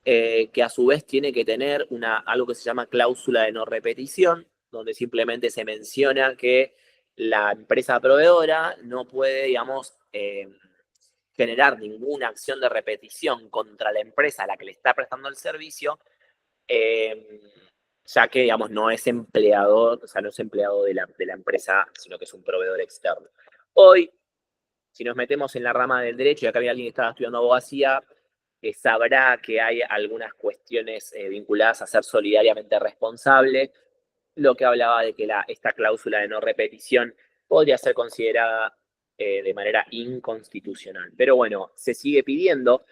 que a su vez tiene que tener algo que se llama cláusula de no repetición, donde simplemente se menciona que la empresa proveedora no puede, digamos, generar ninguna acción de repetición contra la empresa a la que le está prestando el servicio, ya que, digamos, no es empleador, o sea, no es empleado de la empresa, sino que es un proveedor externo. Hoy, si nos metemos en la rama del derecho, y acá había alguien que estaba estudiando abogacía, sabrá que hay algunas cuestiones vinculadas a ser solidariamente responsable, lo que hablaba de que esta cláusula de no repetición podría ser considerada de manera inconstitucional. Pero bueno, se sigue pidiendo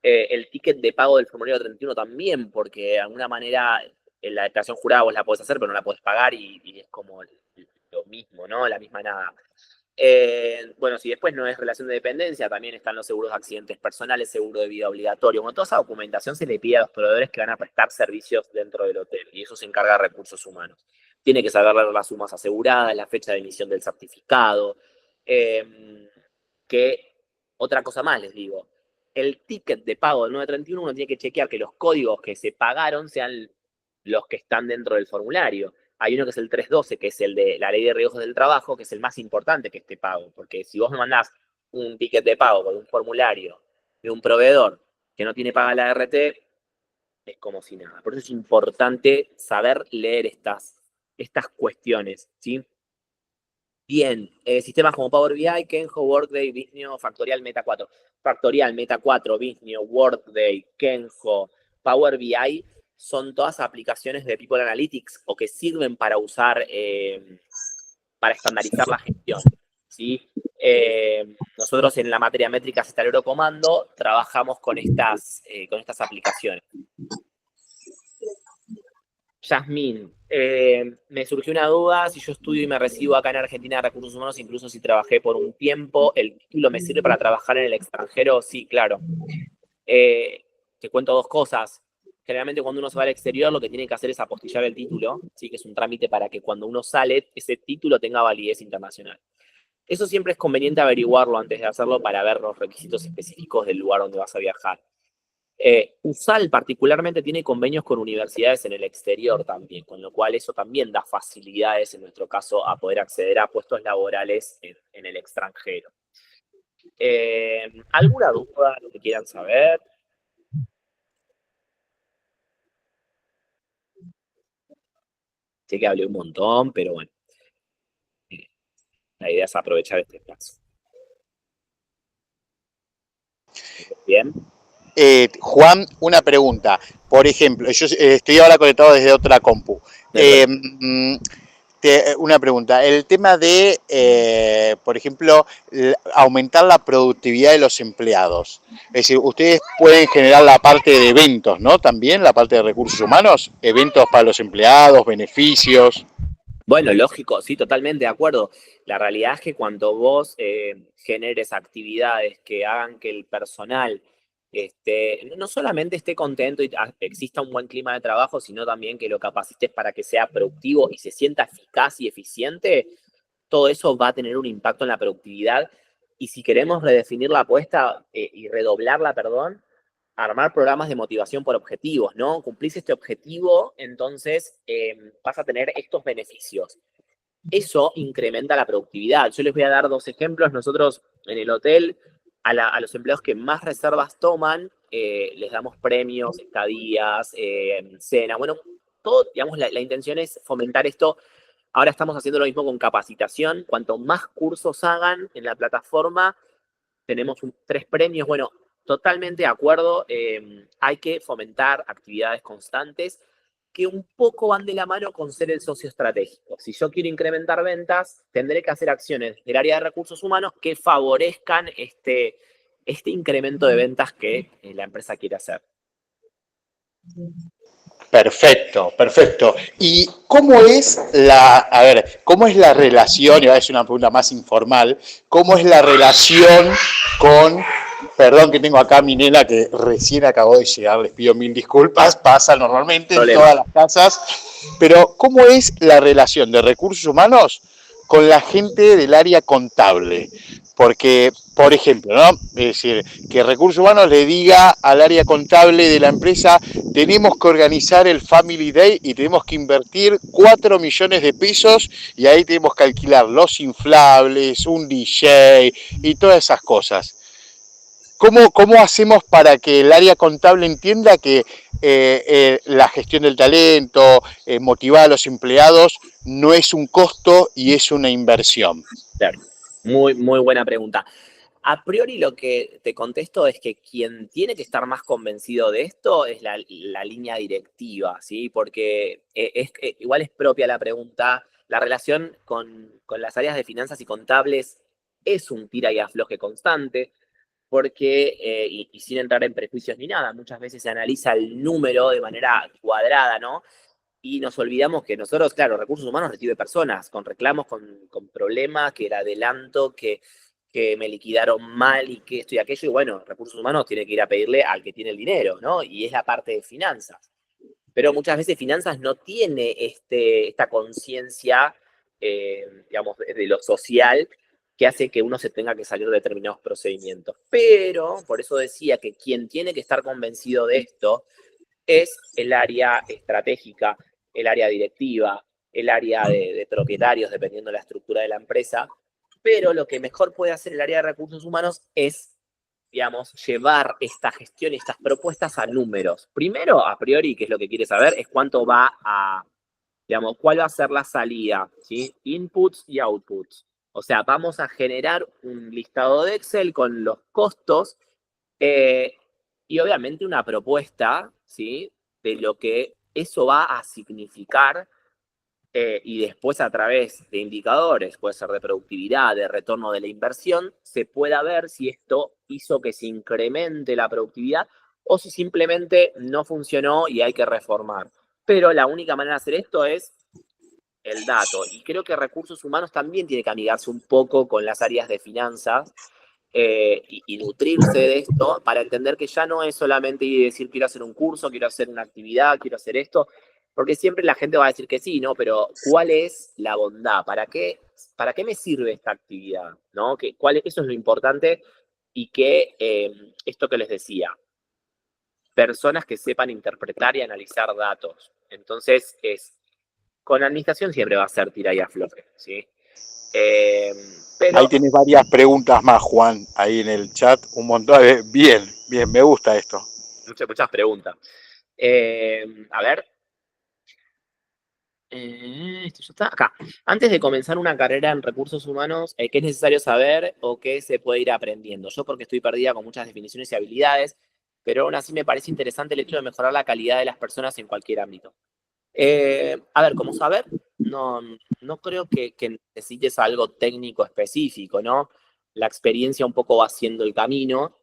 el ticket de pago del formulario 31 también, porque de alguna manera en la declaración jurada vos la podés hacer, pero no la podés pagar y es como lo mismo, ¿no? La misma nada. Bueno, si después no es relación de dependencia, también están los seguros de accidentes personales, seguro de vida obligatorio. Bueno, toda esa documentación se le pide a los proveedores que van a prestar servicios dentro del hotel y eso se encarga de recursos humanos. Tiene que saber las sumas aseguradas, la fecha de emisión del certificado. Que otra cosa más les digo, el ticket de pago del 931 uno tiene que chequear que los códigos que se pagaron sean los que están dentro del formulario. Hay uno que es el 312, que es el de la ley de riesgos del trabajo, que es el más importante que este pago, porque si vos me mandás un ticket de pago con un formulario de un proveedor que no tiene paga la RT, es como si nada. Por eso es importante saber leer estas cuestiones, ¿sí? Bien, sistemas como Power BI, Kenjo, Workday, Visnio, Factorial, Meta 4. Factorial, Meta 4, Visnio, Workday, Kenjo, Power BI son todas aplicaciones de People Analytics o que sirven para usar, para estandarizar la gestión, ¿sí? Nosotros en la materia métricas y tablero comando trabajamos con estas aplicaciones. Yasmín, me surgió una duda, si yo estudio y me recibo acá en Argentina de Recursos Humanos, incluso si trabajé por un tiempo, ¿el título me sirve para trabajar en el extranjero? Sí, claro. Te cuento dos cosas. Generalmente cuando uno se va al exterior lo que tiene que hacer es apostillar el título, ¿sí? Que es un trámite para que cuando uno sale ese título tenga validez internacional. Eso siempre es conveniente averiguarlo antes de hacerlo para ver los requisitos específicos del lugar donde vas a viajar. USAL particularmente tiene convenios con universidades en el exterior también, con lo cual eso también da facilidades en nuestro caso a poder acceder a puestos laborales en el extranjero. ¿Alguna duda, lo que quieran saber? Sé que hablé un montón, pero bueno, la idea es aprovechar este espacio. ¿Bien? Juan, una pregunta. Por ejemplo, yo estoy ahora conectado desde otra compu. Una pregunta. El tema de, por ejemplo, aumentar la productividad de los empleados. Es decir, ustedes pueden generar la parte de eventos, ¿no? También la parte de recursos humanos, eventos para los empleados, beneficios. Bueno, lógico, sí, totalmente de acuerdo. La realidad es que cuando vos generes actividades que hagan que el personal no solamente esté contento y exista un buen clima de trabajo, sino también que lo capacites para que sea productivo y se sienta eficaz y eficiente, todo eso va a tener un impacto en la productividad. Y si queremos redefinir la apuesta y redoblarla, perdón, armar programas de motivación por objetivos, ¿no? Cumplís este objetivo, entonces vas a tener estos beneficios. Eso incrementa la productividad. Yo les voy a dar dos ejemplos. Nosotros en el hotel, a los empleados que más reservas toman, les damos premios, estadías, cena. Bueno, todo, digamos, la intención es fomentar esto. Ahora estamos haciendo lo mismo con capacitación. Cuanto más cursos hagan en la plataforma, tenemos 3 premios. Bueno, totalmente de acuerdo. Hay que fomentar actividades constantes que un poco van de la mano con ser el socio estratégico. Si yo quiero incrementar ventas, tendré que hacer acciones del área de recursos humanos que favorezcan este incremento de ventas que la empresa quiere hacer. Perfecto, perfecto. ¿Y cómo es cómo es la relación, y ahora es una pregunta más informal, cómo es la relación con, perdón que tengo acá a mi nena que recién acabó de llegar, les pido mil disculpas, pasa normalmente en todas las casas, pero cómo es la relación de recursos humanos con la gente del área contable? Porque, por ejemplo, ¿no? Es decir, que Recursos Humanos le diga al área contable de la empresa, tenemos que organizar el Family Day y tenemos que invertir 4 millones de pesos y ahí tenemos que alquilar los inflables, un DJ y todas esas cosas. ¿Cómo hacemos para que el área contable entienda que la gestión del talento, motivar a los empleados, no es un costo y es una inversión? Claro, muy, muy buena pregunta. A priori lo que te contesto es que quien tiene que estar más convencido de esto es la línea directiva, ¿sí? Porque igual es propia la pregunta. La relación con las áreas de finanzas y contables es un tira y afloje constante, porque, y sin entrar en prejuicios ni nada, muchas veces se analiza el número de manera cuadrada, ¿no? Y nos olvidamos que nosotros, claro, Recursos Humanos recibe personas con reclamos, con problemas, que el adelanto, que me liquidaron mal y que esto y aquello, y bueno, Recursos Humanos tiene que ir a pedirle al que tiene el dinero, ¿no? Y es la parte de finanzas. Pero muchas veces finanzas no tiene esta conciencia, digamos, de lo social, que hace que uno se tenga que salir de determinados procedimientos. Pero, por eso decía que quien tiene que estar convencido de esto es el área estratégica, el área directiva, el área de propietarios, dependiendo de la estructura de la empresa. Pero lo que mejor puede hacer el área de recursos humanos es, digamos, llevar esta gestión y estas propuestas a números. Primero, a priori, que es lo que quiere saber, es cuánto va a, digamos, cuál va a ser la salida, ¿sí? Inputs y outputs. O sea, vamos a generar un listado de Excel con los costos y obviamente una propuesta ¿sí? De lo que eso va a significar y después a través de indicadores, puede ser de productividad, de retorno de la inversión, se pueda ver si esto hizo que se incremente la productividad o si simplemente no funcionó y hay que reformar. Pero la única manera de hacer esto es el dato. Y creo que recursos humanos también tiene que amigarse un poco con las áreas de finanzas y nutrirse de esto para entender que ya no es solamente ir y decir quiero hacer un curso, quiero hacer una actividad, quiero hacer esto, porque siempre la gente va a decir que sí, ¿no? Pero ¿cuál es la bondad? Para qué me sirve esta actividad? ¿No? Eso es lo importante y que esto que les decía, personas que sepan interpretar y analizar datos. Entonces, con la administración siempre va a ser tira y afloje, ¿sí? Pero Ahí tenés varias preguntas más, Juan, ahí en el chat, un montón de... Bien, bien, me gusta esto. muchas preguntas. A ver. Esto ya está acá. Antes de comenzar una carrera en recursos humanos, ¿qué es necesario saber o qué se puede ir aprendiendo? Yo porque estoy perdida con muchas definiciones y habilidades, pero aún así me parece interesante el hecho de mejorar la calidad de las personas en cualquier ámbito. A ver, como saber, no creo que necesites algo técnico específico, ¿no? La experiencia un poco va haciendo el camino.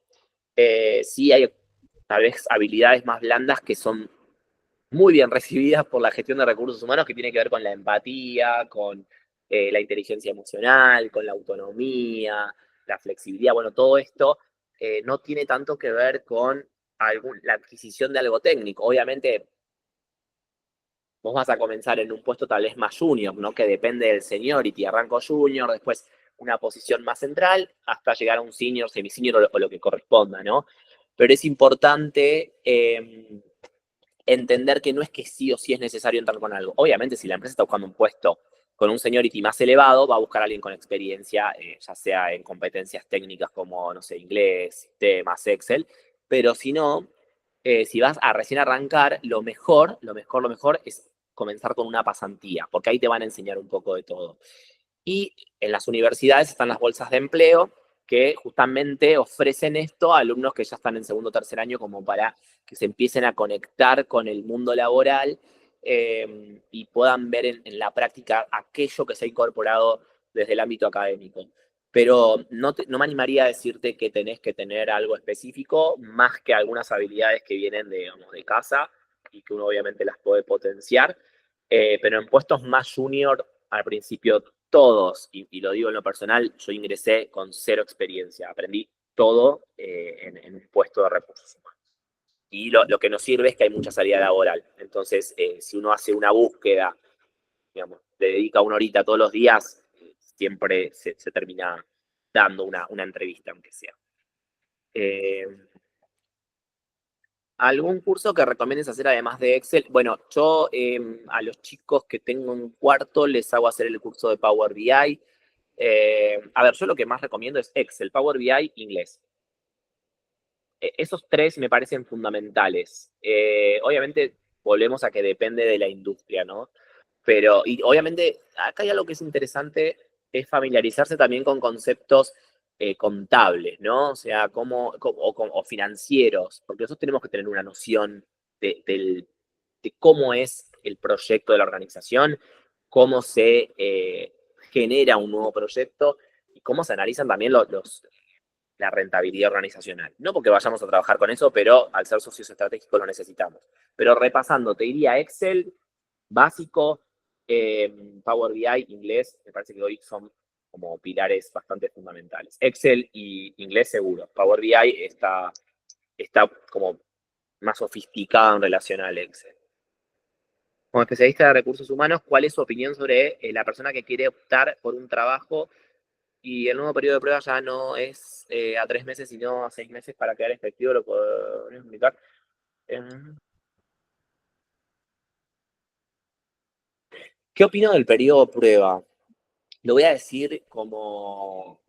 Sí hay tal vez habilidades más blandas que son muy bien recibidas por la gestión de recursos humanos, que tiene que ver con la empatía, con la inteligencia emocional, con la autonomía, la flexibilidad. Bueno, todo esto no tiene tanto que ver con la adquisición de algo técnico. Obviamente, vos vas a comenzar en un puesto tal vez más junior, ¿no? Que depende del seniority. Arranco junior, después una posición más central, hasta llegar a un senior, semi-senior o lo que corresponda, ¿no? Pero es importante entender que no es que sí o sí es necesario entrar con algo. Obviamente, si la empresa está buscando un puesto con un seniority más elevado, va a buscar a alguien con experiencia, ya sea en competencias técnicas como, no sé, inglés, sistemas, Excel, pero si no, si vas a recién arrancar, lo mejor es comenzar con una pasantía, porque ahí te van a enseñar un poco de todo. Y en las universidades están las bolsas de empleo, que justamente ofrecen esto a alumnos que ya están en segundo o tercer año como para que se empiecen a conectar con el mundo laboral y puedan ver en la práctica aquello que se ha incorporado desde el ámbito académico. Pero no me animaría a decirte que tenés que tener algo específico, más que algunas habilidades que vienen digamos, de casa y que uno obviamente las puede potenciar. Pero en puestos más junior, al principio todos, y lo digo en lo personal, yo ingresé con 0 experiencia, aprendí todo en un puesto de recursos humanos. Y lo que nos sirve es que hay mucha salida laboral. Entonces, si uno hace una búsqueda, digamos, le dedica una horita todos los días, siempre se termina dando una entrevista, aunque sea. ¿Algún curso que recomiendes hacer además de Excel? Bueno, yo a los chicos que tengo en cuarto les hago hacer el curso de Power BI. A ver, yo lo que más recomiendo es Excel, Power BI, inglés. Esos 3 me parecen fundamentales. Obviamente, volvemos a que depende de la industria, ¿no? Pero, y obviamente, acá hay algo que es interesante, es familiarizarse también con conceptos contables, ¿no? O sea, o financieros, porque nosotros tenemos que tener una noción de cómo es el proyecto de la organización, cómo se genera un nuevo proyecto y cómo se analizan también la rentabilidad organizacional. No porque vayamos a trabajar con eso, pero al ser socios estratégicos lo necesitamos. Pero repasando, te diría Excel, básico, Power BI, inglés, me parece que hoy son como pilares bastante fundamentales. Excel y inglés seguro. Power BI está como más sofisticado en relación al Excel. Como especialista de recursos humanos, ¿cuál es su opinión sobre la persona que quiere optar por un trabajo y el nuevo periodo de prueba ya no es a 3 meses, sino a 6 meses para quedar efectivo? ¿Lo puedo explicar? ¿Qué opino del periodo de prueba? Lo voy a decir como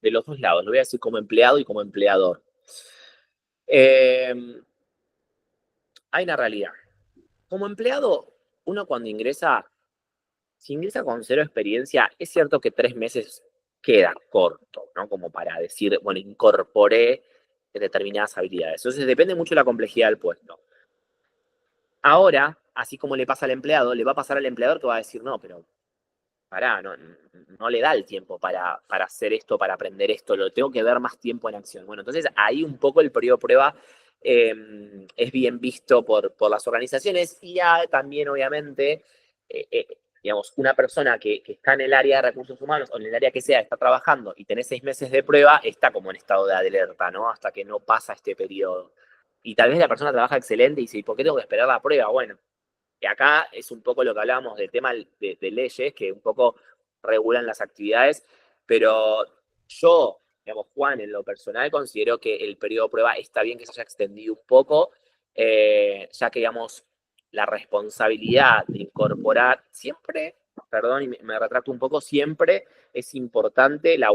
de los dos lados, lo voy a decir como empleado y como empleador. Hay una realidad. Como empleado, uno cuando ingresa, si ingresa con 0 experiencia, es cierto que 3 meses queda corto, ¿no? Como para decir, bueno, incorporé determinadas habilidades. Entonces depende mucho de la complejidad del puesto. Ahora, así como le pasa al empleado, le va a pasar al empleador que va a decir, no, pero pará, no le da el tiempo para hacer esto, para aprender esto, lo tengo que ver más tiempo en acción. Bueno, entonces ahí un poco el periodo de prueba es bien visto por las organizaciones y también, obviamente, digamos, una persona que está en el área de recursos humanos o en el área que sea, está trabajando y tenés 6 meses de prueba, está como en estado de alerta, ¿no? Hasta que no pasa este periodo. Y tal vez la persona trabaja excelente y dice, ¿y por qué tengo que esperar la prueba? Bueno, y acá es un poco lo que hablábamos del tema de leyes que un poco regulan las actividades, pero yo, digamos, Juan, en lo personal considero que el periodo de prueba está bien que se haya extendido un poco, ya que, digamos, la responsabilidad de incorporar siempre, perdón, y me retracto un poco, siempre es importante las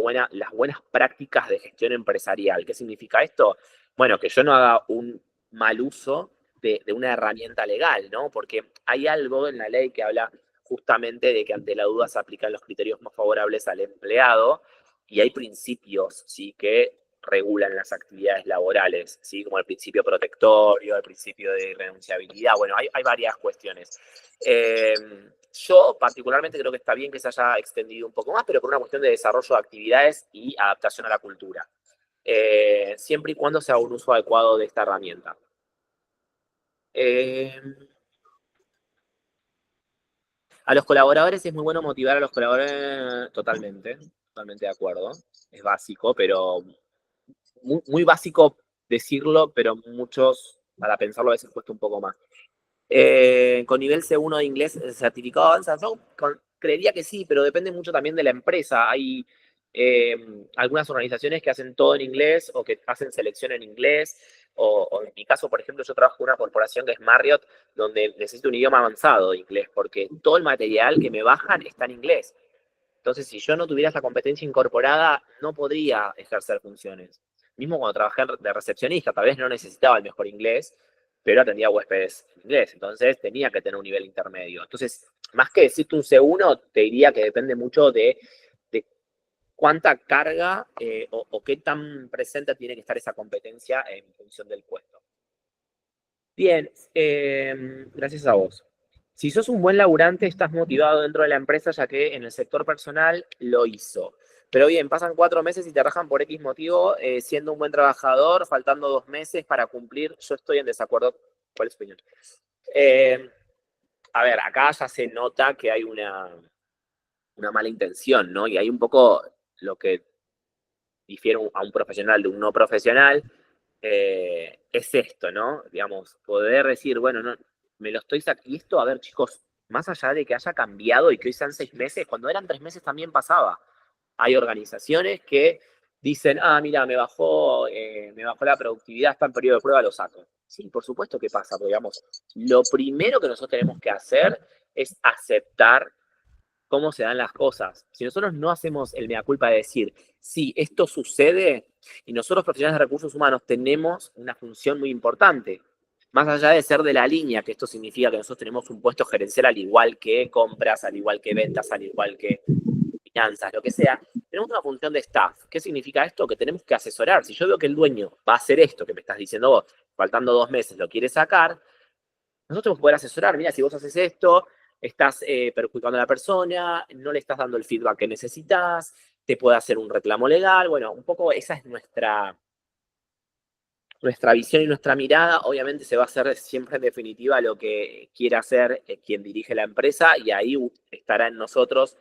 buenas prácticas de gestión empresarial. ¿Qué significa esto? Bueno, que yo no haga un mal uso de una herramienta legal, ¿no? Porque hay algo en la ley que habla justamente de que ante la duda se aplican los criterios más favorables al empleado y hay principios, ¿sí?, que regulan las actividades laborales, ¿sí?, como el principio protectorio, el principio de irrenunciabilidad, bueno, hay varias cuestiones. Yo particularmente creo que está bien que se haya extendido un poco más, pero por una cuestión de desarrollo de actividades y adaptación a la cultura, siempre y cuando se haga un uso adecuado de esta herramienta. A los colaboradores es muy bueno motivar a los colaboradores, totalmente de acuerdo. Es básico, pero muy básico decirlo, pero muchos, para pensarlo, a veces cuesta un poco más. Con nivel C1 de inglés, certificado avanzado, creería que sí, pero depende mucho también de la empresa. Hay algunas organizaciones que hacen todo en inglés o que hacen selección en inglés, o en mi caso, por ejemplo, yo trabajo en una corporación que es Marriott, donde necesito un idioma avanzado de inglés, porque todo el material que me bajan está en inglés. Entonces, si yo no tuviera esa competencia incorporada, no podría ejercer funciones. Mismo cuando trabajé de recepcionista, tal vez no necesitaba el mejor inglés, pero atendía huéspedes en inglés. Entonces, tenía que tener un nivel intermedio. Entonces, más que decirte un C1, te diría que depende mucho de cuánta carga o qué tan presente tiene que estar esa competencia en función del puesto. Bien, gracias a vos. Si sos un buen laburante, estás motivado dentro de la empresa, ya que en el sector personal lo hizo. Pero bien, pasan 4 meses y te rajan por X motivo, siendo un buen trabajador, faltando 2 meses para cumplir. Yo estoy en desacuerdo. ¿Cuál es tu opinión? A ver, acá ya se nota que hay una mala intención, ¿no? Y hay un poco lo que difiere a un profesional de un no profesional, es esto, ¿no? Digamos, poder decir, bueno, no, me lo estoy sacando. Y esto, a ver, chicos, más allá de que haya cambiado y que hoy sean 6 meses, cuando eran 3 meses también pasaba. Hay organizaciones que dicen, mira, me bajó la productividad, está en periodo de prueba, lo saco. Sí, por supuesto que pasa, pero digamos, lo primero que nosotros tenemos que hacer es aceptar cómo se dan las cosas. Si nosotros no hacemos el mea culpa de decir, sí, esto sucede, y nosotros profesionales de recursos humanos tenemos una función muy importante, más allá de ser de la línea, que esto significa que nosotros tenemos un puesto gerencial al igual que compras, al igual que ventas, al igual que finanzas, lo que sea, tenemos una función de staff. ¿Qué significa esto? Que tenemos que asesorar. Si yo veo que el dueño va a hacer esto que me estás diciendo vos, faltando 2 meses lo quiere sacar, nosotros tenemos que poder asesorar. Mira, si vos haces esto, estás perjudicando a la persona, no le estás dando el feedback que necesitas, te puede hacer un reclamo legal. Bueno, un poco esa es nuestra visión y nuestra mirada. Obviamente se va a hacer siempre en definitiva lo que quiera hacer quien dirige la empresa y ahí estará en nosotros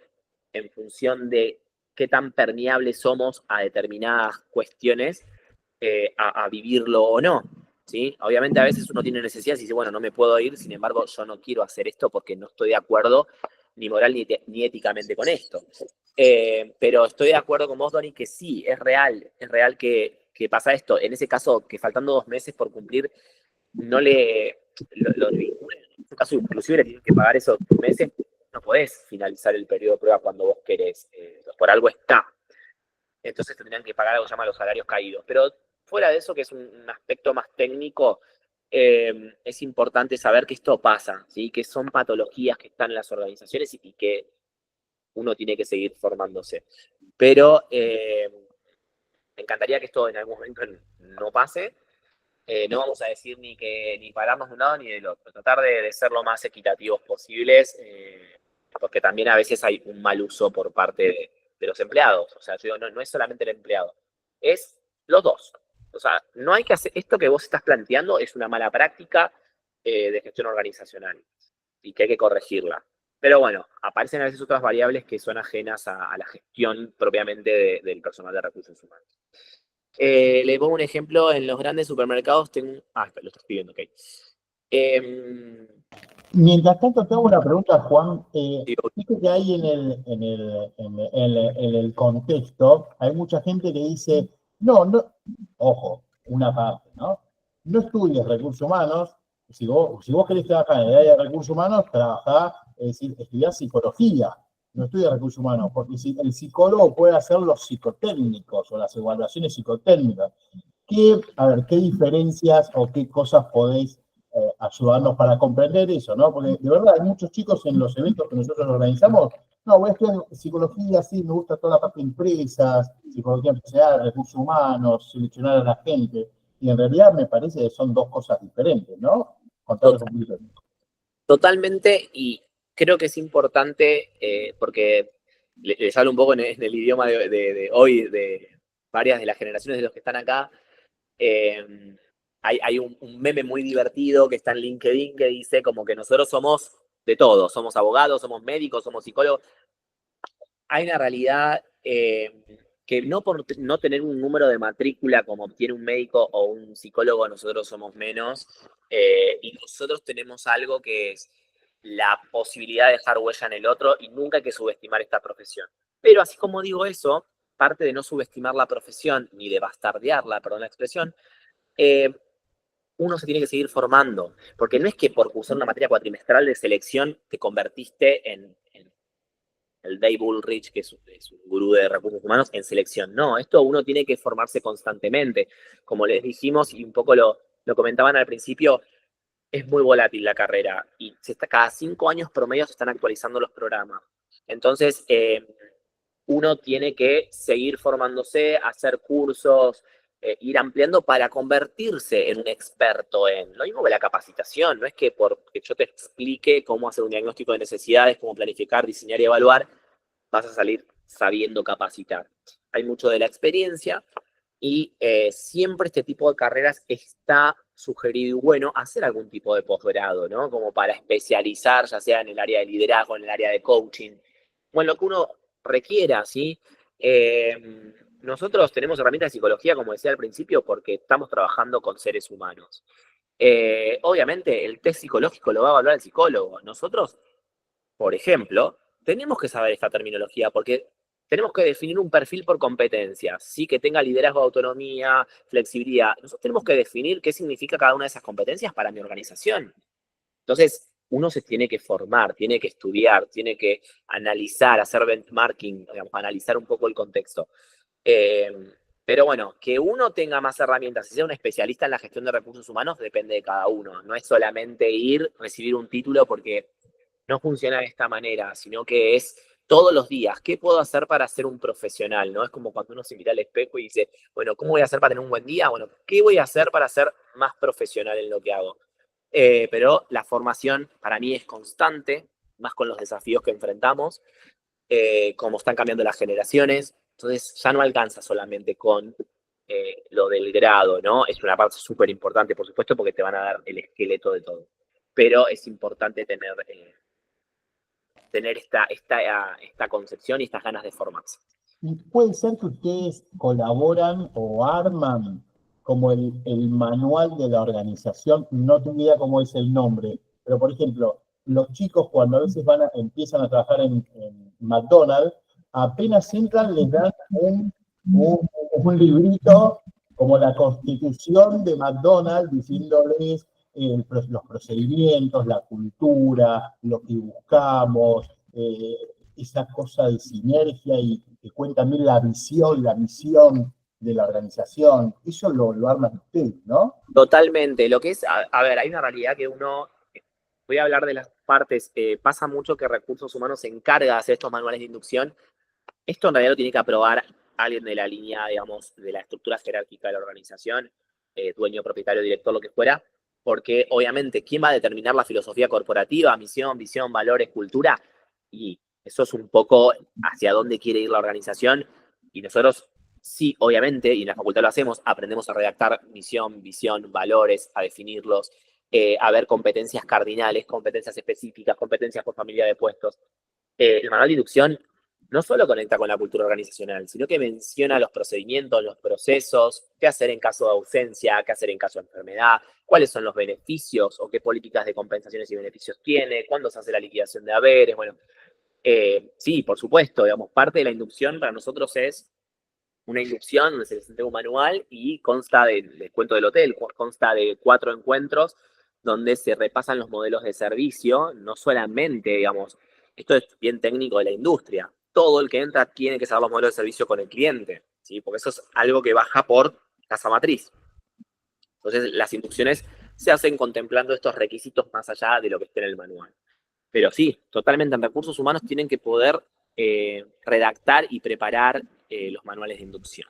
en función de qué tan permeables somos a determinadas cuestiones, a vivirlo o no. ¿Sí? Obviamente a veces uno tiene necesidades y dice, bueno, no me puedo ir, sin embargo, yo no quiero hacer esto porque no estoy de acuerdo ni moral ni éticamente con esto. Pero estoy de acuerdo con vos, Doni, que sí, es real que pasa esto. En ese caso, que faltando 2 meses por cumplir, no lo vinculen. En este caso, inclusive le tienen que pagar esos 2 meses, no podés finalizar el periodo de prueba cuando vos querés. Por algo está. Entonces tendrían que pagar algo que se llama los salarios caídos. Pero fuera de eso, que es un aspecto más técnico, es importante saber que esto pasa, ¿sí? Que son patologías que están en las organizaciones y que uno tiene que seguir formándose. Pero me encantaría que esto en algún momento no pase. No vamos a decir ni pararnos de un lado ni del otro, tratar de ser lo más equitativos posibles, porque también a veces hay un mal uso por parte de los empleados. O sea, yo digo, no es solamente el empleado, es los dos. O sea, no hay que hacer, esto que vos estás planteando es una mala práctica de gestión organizacional y que hay que corregirla. Pero bueno, aparecen a veces otras variables que son ajenas a la gestión propiamente del personal de recursos humanos. Le pongo un ejemplo, en los grandes supermercados tengo... lo estás pidiendo, ok. Mientras tanto, te hago una pregunta, Juan. Digo, Viste que hay en el contexto, hay mucha gente que dice, no, ojo, una parte, ¿no? No estudies recursos humanos. Si vos querés trabajar en el área de recursos humanos, trabajá, es decir, estudiá psicología, no estudias recursos humanos, porque si el psicólogo puede hacer los psicotécnicos o las evaluaciones psicotécnicas. A ver, ¿qué diferencias o qué cosas podéis ayudarnos para comprender eso, ¿no? Porque de verdad hay muchos chicos en los eventos que nosotros organizamos, no, voy a estudiar psicología, sí, me gusta toda la parte de empresas, psicología empresarial, recursos humanos, seleccionar a la gente, y en realidad me parece que son dos cosas diferentes, ¿no? Contanos un poquito. totalmente, y creo que es importante, porque les hablo un poco en el idioma de hoy, de varias de las generaciones de los que están acá. Hay un meme muy divertido que está en LinkedIn que dice como que nosotros somos de todo, somos abogados, somos médicos, somos psicólogos. Hay una realidad que no por no tener un número de matrícula como tiene un médico o un psicólogo, nosotros somos menos, y nosotros tenemos algo que es la posibilidad de dejar huella en el otro y nunca hay que subestimar esta profesión. Pero así como digo eso, parte de no subestimar la profesión ni de bastardearla, perdón la expresión, uno se tiene que seguir formando, porque no es que por cursar una materia cuatrimestral de selección te convertiste en el Dave Ulrich, que es un gurú de recursos humanos, en selección. No, esto uno tiene que formarse constantemente. Como les dijimos, y un poco lo comentaban al principio, es muy volátil la carrera y cada 5 años promedio se están actualizando los programas. Entonces, uno tiene que seguir formándose, hacer cursos, ir ampliando para convertirse en un experto en lo mismo que la capacitación. No es que porque yo te explique cómo hacer un diagnóstico de necesidades, cómo planificar, diseñar y evaluar, vas a salir sabiendo capacitar. Hay mucho de la experiencia y siempre este tipo de carreras está sugerido y bueno hacer algún tipo de posgrado, ¿no? Como para especializar, ya sea en el área de liderazgo, en el área de coaching, o en lo que uno requiera, ¿sí? Nosotros tenemos herramientas de psicología, como decía al principio, porque estamos trabajando con seres humanos. Obviamente, el test psicológico lo va a evaluar el psicólogo. Nosotros, por ejemplo, tenemos que saber esta terminología porque tenemos que definir un perfil por competencias, ¿sí? Que tenga liderazgo, autonomía, flexibilidad. Nosotros tenemos que definir qué significa cada una de esas competencias para mi organización. Entonces, uno se tiene que formar, tiene que estudiar, tiene que analizar, hacer benchmarking, digamos, analizar un poco el contexto. Pero bueno, que uno tenga más herramientas y sea un especialista en la gestión de recursos humanos depende de cada uno. No es solamente ir, recibir un título, porque no funciona de esta manera, sino que es todos los días. ¿Qué puedo hacer para ser un profesional? ¿No? Es como cuando uno se mira al espejo y dice, bueno, ¿cómo voy a hacer para tener un buen día? Bueno, ¿qué voy a hacer para ser más profesional en lo que hago? Pero la formación para mí es constante, más con los desafíos que enfrentamos, como están cambiando las generaciones. Entonces ya no alcanza solamente con lo del grado, ¿no? Es una parte súper importante, por supuesto, porque te van a dar el esqueleto de todo. Pero es importante tener esta concepción y estas ganas de formarse. Y puede ser que ustedes colaboran o arman como el manual de la organización, no tengo idea cómo es el nombre, pero por ejemplo, los chicos cuando a veces empiezan a trabajar en McDonald's, apenas entran les dan un librito como la constitución de McDonald's diciéndoles los procedimientos, la cultura, lo que buscamos, esa cosa de sinergia y que cuenta también la visión, la misión de la organización. Eso lo arman ustedes, ¿no? Totalmente. Lo que es, a ver, hay una realidad que uno, voy a hablar de las partes, pasa mucho que Recursos Humanos se encarga de hacer estos manuales de inducción. Esto en realidad lo tiene que aprobar alguien de la línea, digamos, de la estructura jerárquica de la organización. dueño, propietario, director, lo que fuera, porque obviamente, ¿quién va a determinar la filosofía corporativa, misión, visión, valores, cultura? Y eso es un poco hacia dónde quiere ir la organización, y nosotros sí, obviamente, y en la facultad lo hacemos, aprendemos a redactar misión, visión, valores, a definirlos, a ver competencias cardinales, competencias específicas, competencias por familia de puestos. El manual de inducción no solo conecta con la cultura organizacional, sino que menciona los procedimientos, los procesos, qué hacer en caso de ausencia, qué hacer en caso de enfermedad, cuáles son los beneficios o qué políticas de compensaciones y beneficios tiene, cuándo se hace la liquidación de haberes. Bueno, sí, por supuesto, digamos, parte de la inducción para nosotros es una inducción donde se les entrega un manual y consta del cuento del hotel, consta de 4 encuentros donde se repasan los modelos de servicio, no solamente, digamos, esto es bien técnico de la industria, todo el que entra tiene que saber los modelos de servicio con el cliente, ¿sí? Porque eso es algo que baja por casa matriz. Entonces, las inducciones se hacen contemplando estos requisitos más allá de lo que esté en el manual. Pero sí, totalmente en recursos humanos tienen que poder redactar y preparar los manuales de inducción.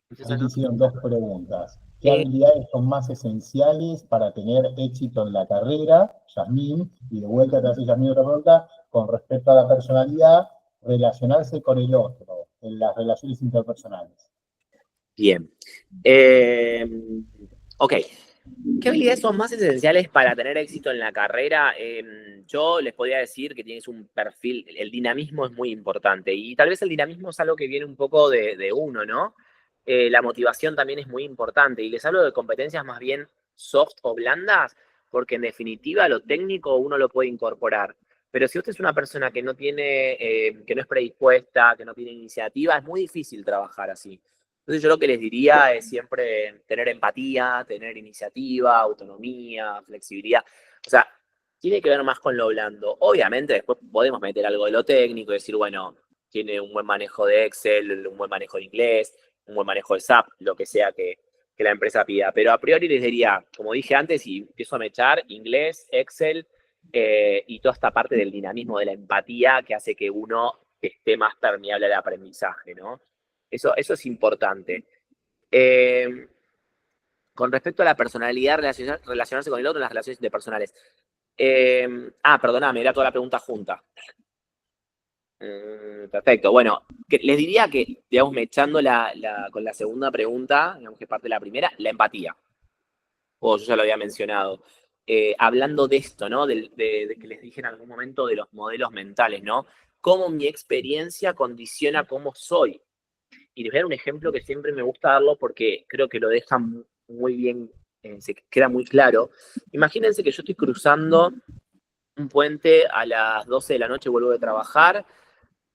Ahí te hicieron 2 preguntas. ¿Qué habilidades son más esenciales para tener éxito en la carrera, Yasmín? Y de vuelta te hace Yasmín otra pregunta, con respecto a la personalidad, relacionarse con el otro, en las relaciones interpersonales. Bien. Ok. ¿Qué habilidades son más esenciales para tener éxito en la carrera? Yo les podría decir que tienes un perfil, el dinamismo es muy importante y tal vez el dinamismo es algo que viene un poco de uno, ¿no? La motivación también es muy importante y les hablo de competencias más bien soft o blandas porque en definitiva lo técnico uno lo puede incorporar. Pero si usted es una persona que no tiene, que no es predispuesta, que no tiene iniciativa, es muy difícil trabajar así. Entonces yo lo que les diría es siempre tener empatía, tener iniciativa, autonomía, flexibilidad. O sea, tiene que ver más con lo blando. Obviamente después podemos meter algo de lo técnico y decir, bueno, tiene un buen manejo de Excel, un buen manejo de inglés, un buen manejo de SAP, lo que sea que la empresa pida. Pero a priori les diría, como dije antes, y empiezo a mechar, inglés, Excel y toda esta parte del dinamismo, de la empatía que hace que uno esté más permeable al aprendizaje, ¿no? Eso es importante. Con respecto a la personalidad, relacionarse con el otro en las relaciones interpersonales. Perdóname, era toda la pregunta junta. Perfecto. Bueno, les diría que, digamos, mechando con la segunda pregunta, digamos que parte de la primera, la empatía. Yo ya lo había mencionado. Hablando de esto, ¿no? De que les dije en algún momento de los modelos mentales, ¿no? Cómo mi experiencia condiciona cómo soy. Y les voy a dar un ejemplo que siempre me gusta darlo porque creo que lo deja muy bien, se queda muy claro. Imagínense que yo estoy cruzando un puente a las 12 de la noche, vuelvo de trabajar,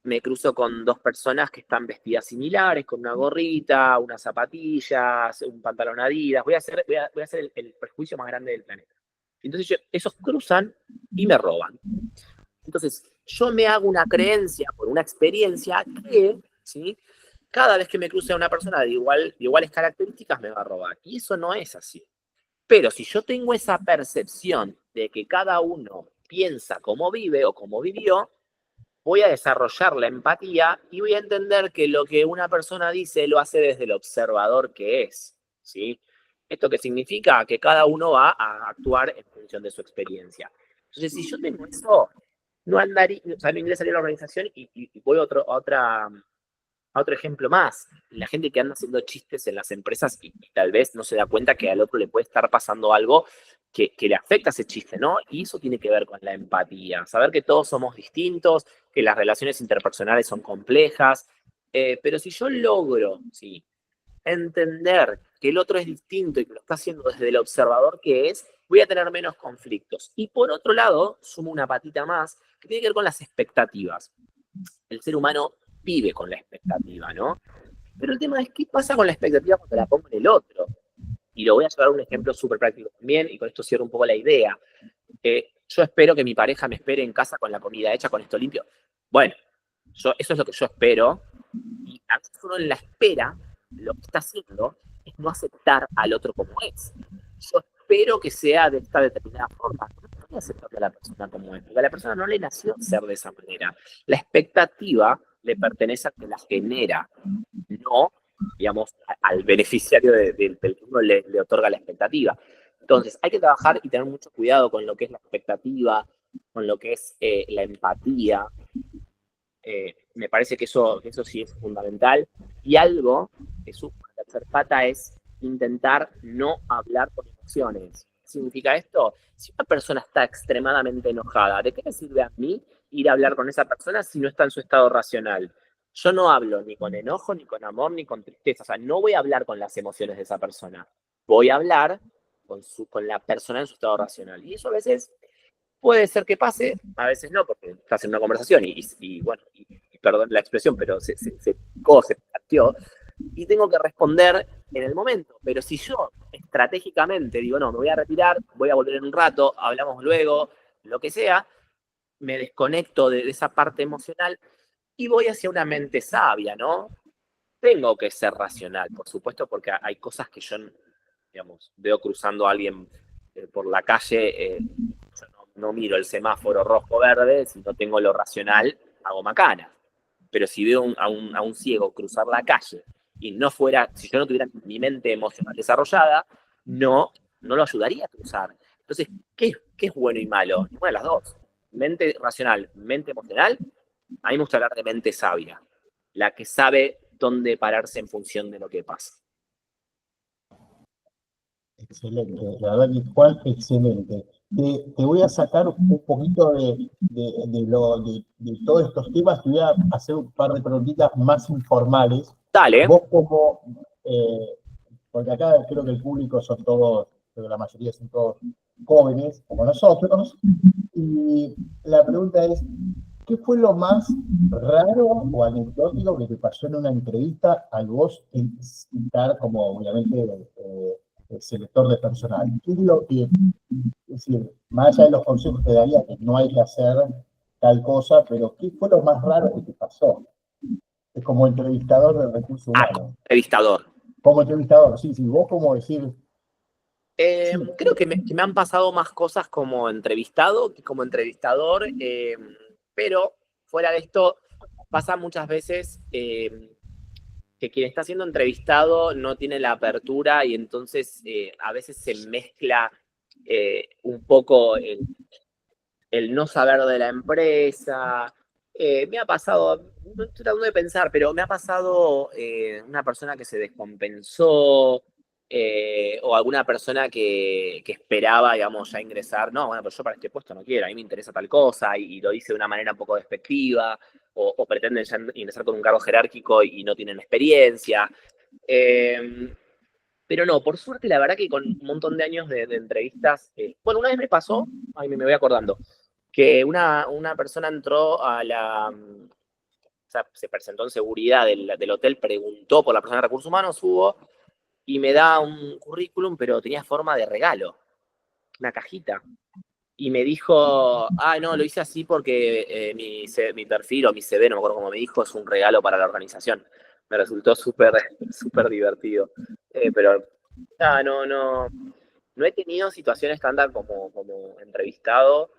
me cruzo con 2 personas que están vestidas similares, con una gorrita, unas zapatillas, un pantalón Adidas. Voy a hacer el prejuicio más grande del planeta. Entonces esos cruzan y me roban. Entonces yo me hago una creencia por una experiencia que, ¿sí?, cada vez que me cruce a una persona de iguales características me va a robar. Y eso no es así. Pero si yo tengo esa percepción de que cada uno piensa cómo vive o cómo vivió, voy a desarrollar la empatía y voy a entender que lo que una persona dice lo hace desde el observador que es, ¿sí? ¿Esto qué significa? Que cada uno va a actuar en función de su experiencia. Entonces, si yo tengo eso, no andaría, o sea, no ingresaría a la organización y voy a otro ejemplo más. La gente que anda haciendo chistes en las empresas y tal vez no se da cuenta que al otro le puede estar pasando algo que le afecta ese chiste, ¿no? Y eso tiene que ver con la empatía. Saber que todos somos distintos, que las relaciones interpersonales son complejas, pero si yo logro, sí, entender que el otro es distinto y que lo está haciendo desde el observador que es, voy a tener menos conflictos. Y por otro lado, sumo una patita más, que tiene que ver con las expectativas. El ser humano vive con la expectativa, ¿no? Pero el tema es qué pasa con la expectativa cuando la pongo en el otro. Y lo voy a llevar a un ejemplo súper práctico también, y con esto cierro un poco la idea. Yo espero que mi pareja me espere en casa con la comida hecha, con esto limpio. Bueno, eso es lo que yo espero. Y a veces uno en la espera, lo que está haciendo es no aceptar al otro como es. Yo espero que sea de esta determinada forma. No estoy aceptando a la persona como es, porque a la persona no le nació ser de esa manera. La expectativa le pertenece a que la genera, no digamos, al beneficiario del que uno le otorga la expectativa. Entonces, hay que trabajar y tener mucho cuidado con lo que es la expectativa, con lo que es la empatía. Me parece que eso sí es fundamental. Y algo que suma la tercera pata es intentar no hablar con emociones. ¿Qué significa esto? Si una persona está extremadamente enojada, ¿de qué me sirve a mí ir a hablar con esa persona si no está en su estado racional? Yo no hablo ni con enojo, ni con amor, ni con tristeza. O sea, no voy a hablar con las emociones de esa persona. Voy a hablar con la persona en su estado racional. Y eso a veces puede ser que pase, a veces no, porque estás en una conversación y bueno, perdón la expresión, pero se planteó, y tengo que responder en el momento. Pero si yo estratégicamente digo, no, me voy a retirar, voy a volver en un rato, hablamos luego, lo que sea, me desconecto de esa parte emocional y voy hacia una mente sabia, ¿no? Tengo que ser racional, por supuesto, porque hay cosas que yo, digamos, veo cruzando a alguien por la calle, yo no miro el semáforo rojo-verde, si no tengo lo racional, hago macana. Pero si veo a un ciego cruzar la calle y si yo no tuviera mi mente emocional desarrollada, no lo ayudaría a cruzar. Entonces, ¿qué es bueno y malo? Bueno, las dos. Mente racional, mente emocional. A mí me gusta hablar de mente sabia, la que sabe dónde pararse en función de lo que pasa. Excelente, la verdad que Juan, excelente. Te voy a sacar un poquito de todos estos temas, te voy a hacer un par de preguntitas más informales. Dale. Vos como, porque acá creo que el público son todos, creo que la mayoría son todos jóvenes, como nosotros, y la pregunta es, ¿qué fue lo más raro o anecdótico que te pasó en una entrevista al vos estar como, obviamente, selector de personal? ¿Qué es lo que, es decir, más allá de los consejos que daría que no hay que hacer tal cosa, pero qué fue lo más raro que te pasó? Es como entrevistador de recursos humanos. Entrevistador. Como entrevistador, sí, vos como decir... Creo que me han pasado más cosas como entrevistado que como entrevistador, pero fuera de esto pasa muchas veces que quien está siendo entrevistado no tiene la apertura y entonces a veces se mezcla un poco el no saber de la empresa. Me ha pasado, no estoy tratando de pensar, pero me ha pasado una persona que se descompensó, o alguna persona que esperaba, digamos, ya ingresar. No, bueno, pero yo para este puesto no quiero, a mí me interesa tal cosa, y lo dice de una manera un poco despectiva, o pretenden ya ingresar con un cargo jerárquico y no tienen experiencia. Pero no, por suerte, la verdad que con un montón de años de entrevistas, bueno, una vez me pasó, ay, me voy acordando, que una persona entró o sea, se presentó en seguridad del hotel, preguntó por la persona de recursos humanos, hubo, y me da un currículum, pero tenía forma de regalo, una cajita. Y me dijo, no, lo hice así porque mi perfil o mi CV, no me acuerdo cómo me dijo, es un regalo para la organización. Me resultó súper divertido. Pero no he tenido situaciones tantas como entrevistador,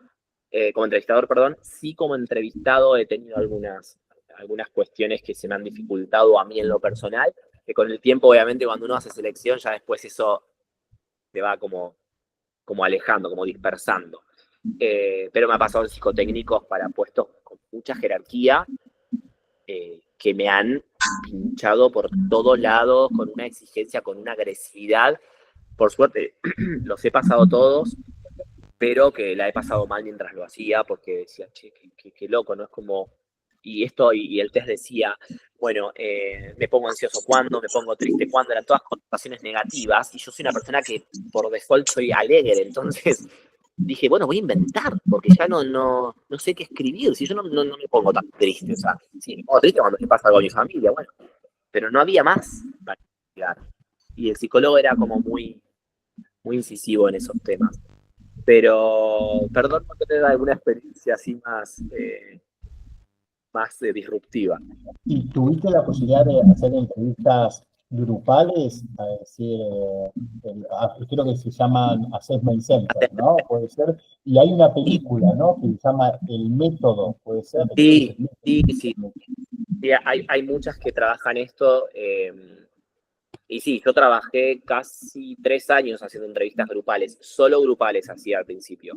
perdón. Sí, como entrevistado he tenido algunas cuestiones que se me han dificultado a mí en lo personal, que con el tiempo, obviamente, cuando uno hace selección, ya después eso te va como alejando, como dispersando. Pero me ha pasado en psicotécnicos para puestos con mucha jerarquía, que me han pinchado por todos lados, con una exigencia, con una agresividad. Por suerte, los he pasado todos, pero que la he pasado mal mientras lo hacía, porque decía, che, qué loco, ¿no? Es como... Y el test decía, bueno, me pongo ansioso cuando, me pongo triste cuando, eran todas connotaciones negativas, y yo soy una persona que por default soy alegre, entonces dije, bueno, voy a inventar, porque ya no sé qué escribir, si yo no me pongo tan triste, o sea, sí, me pongo triste cuando me pasa algo a mi familia, bueno, pero no había más para investigar. Y el psicólogo era como muy incisivo en esos temas. Pero, perdón por tener alguna experiencia así más disruptiva. ¿Y tuviste la posibilidad de hacer entrevistas grupales? A decir, creo que se llaman Assessment Center, ¿no? Puede ser. Y hay una película, ¿no? Que se llama El Método, puede ser. Sí. Sí, hay muchas que trabajan esto. Y sí, yo trabajé casi 3 años haciendo entrevistas grupales, solo grupales hacía al principio,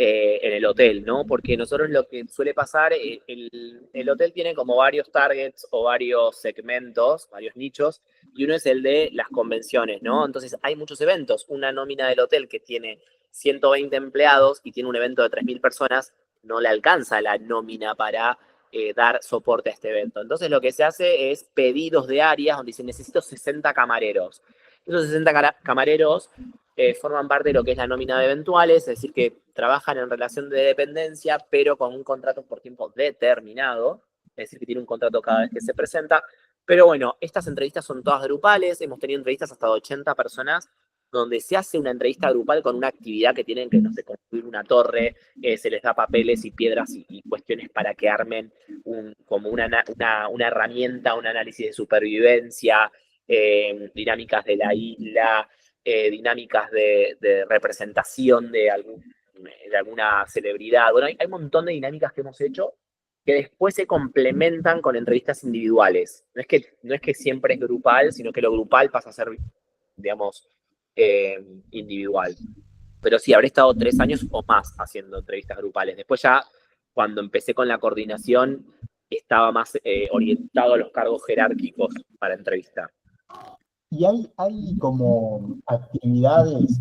en el hotel, ¿no? Porque nosotros lo que suele pasar, el hotel tiene como varios targets o varios segmentos, varios nichos, y uno es el de las convenciones, ¿no? Entonces hay muchos eventos. Una nómina del hotel que tiene 120 empleados y tiene un evento de 3.000 personas, no le alcanza la nómina para dar soporte a este evento. Entonces lo que se hace es pedidos de áreas donde dice necesito 60 camareros. Esos 60 camareros forman parte de lo que es la nómina de eventuales, es decir, que trabajan en relación de dependencia, pero con un contrato por tiempo determinado, es decir, que tiene un contrato cada vez que se presenta. Pero bueno, estas entrevistas son todas grupales, hemos tenido entrevistas hasta de 80 personas, donde se hace una entrevista grupal con una actividad que tienen que, no sé, construir una torre, se les da papeles y piedras y cuestiones para que armen como una herramienta, un análisis de supervivencia, dinámicas de la isla, dinámicas de representación de alguna celebridad. Bueno, hay un montón de dinámicas que hemos hecho que después se complementan con entrevistas individuales. No es que siempre es grupal, sino que lo grupal pasa a ser, digamos, individual. Pero sí, habré estado 3 años o más haciendo entrevistas grupales. Después ya, cuando empecé con la coordinación, estaba más orientado a los cargos jerárquicos para entrevistar. Y hay como actividades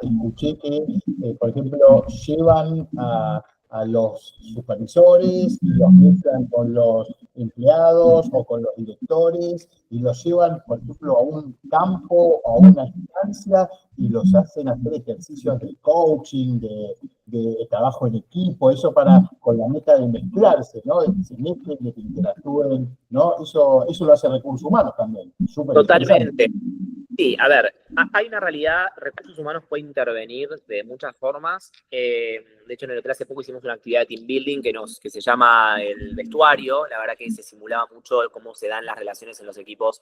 escuché que, por ejemplo, llevan a los supervisores y los mezclan con los empleados o con los directores y los llevan, por ejemplo, a un campo o a una estancia y los hacen hacer ejercicios de coaching, de trabajo en equipo, eso con la meta de mezclarse, ¿no? De que se mezclen, de que interactúen, ¿no? Eso lo hace Recursos Humanos también. Totalmente. Sí, a ver, hay una realidad, Recursos Humanos puede intervenir de muchas formas. De hecho, en el hotel hace poco hicimos una actividad de team building que se llama el vestuario. La verdad que se simulaba mucho cómo se dan las relaciones en los equipos,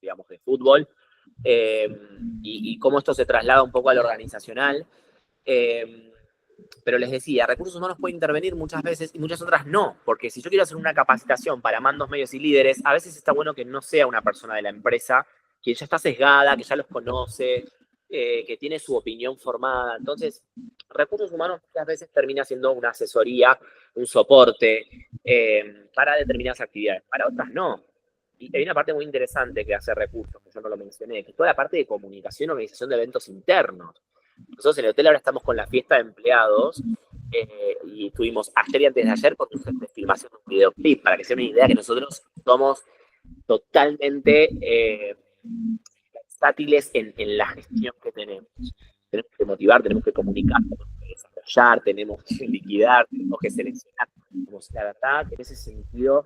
digamos, de fútbol, y cómo esto se traslada un poco al organizacional. Pero les decía, Recursos Humanos puede intervenir muchas veces y muchas otras no, porque si yo quiero hacer una capacitación para mandos, medios y líderes, a veces está bueno que no sea una persona de la empresa, quien ya está sesgada, que ya los conoce, que tiene su opinión formada. Entonces, Recursos Humanos muchas veces termina siendo una asesoría, un soporte para determinadas actividades, para otras no. Y hay una parte muy interesante que hace Recursos, que yo no lo mencioné, que es toda la parte de comunicación, organización de eventos internos. Nosotros en el hotel ahora estamos con la fiesta de empleados y estuvimos ayer y antes de ayer con un set de filmación de un videoclip, para que se den una idea que nosotros somos totalmente versátiles en la gestión que tenemos. Tenemos que motivar, tenemos que comunicar, tenemos que desarrollar, tenemos que liquidar, tenemos que seleccionar. La verdad que en ese sentido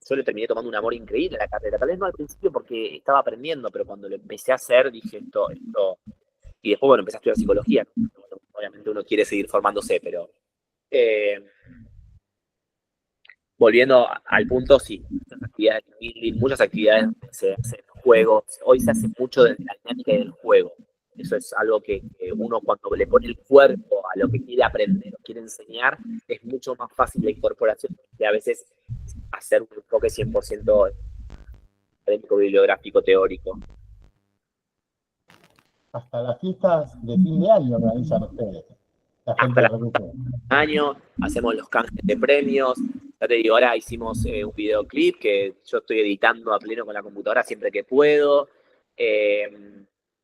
yo le terminé tomando un amor increíble a la carrera. Tal vez no al principio porque estaba aprendiendo, pero cuando lo empecé a hacer dije esto. Y después, bueno, empecé a estudiar psicología. Bueno, obviamente uno quiere seguir formándose, pero volviendo al punto, sí, muchas actividades se hacen en juegos. Hoy se hace mucho desde la dinámica del juego. Eso es algo que uno cuando le pone el cuerpo a lo que quiere aprender o quiere enseñar, es mucho más fácil la incorporación que a veces hacer un enfoque 100% académico, bibliográfico, teórico. Hasta las fiestas de fin de año organizan ustedes. Hasta las fiestas de año, hacemos los canjes de premios. Ya te digo, ahora hicimos un videoclip que yo estoy editando a pleno con la computadora siempre que puedo.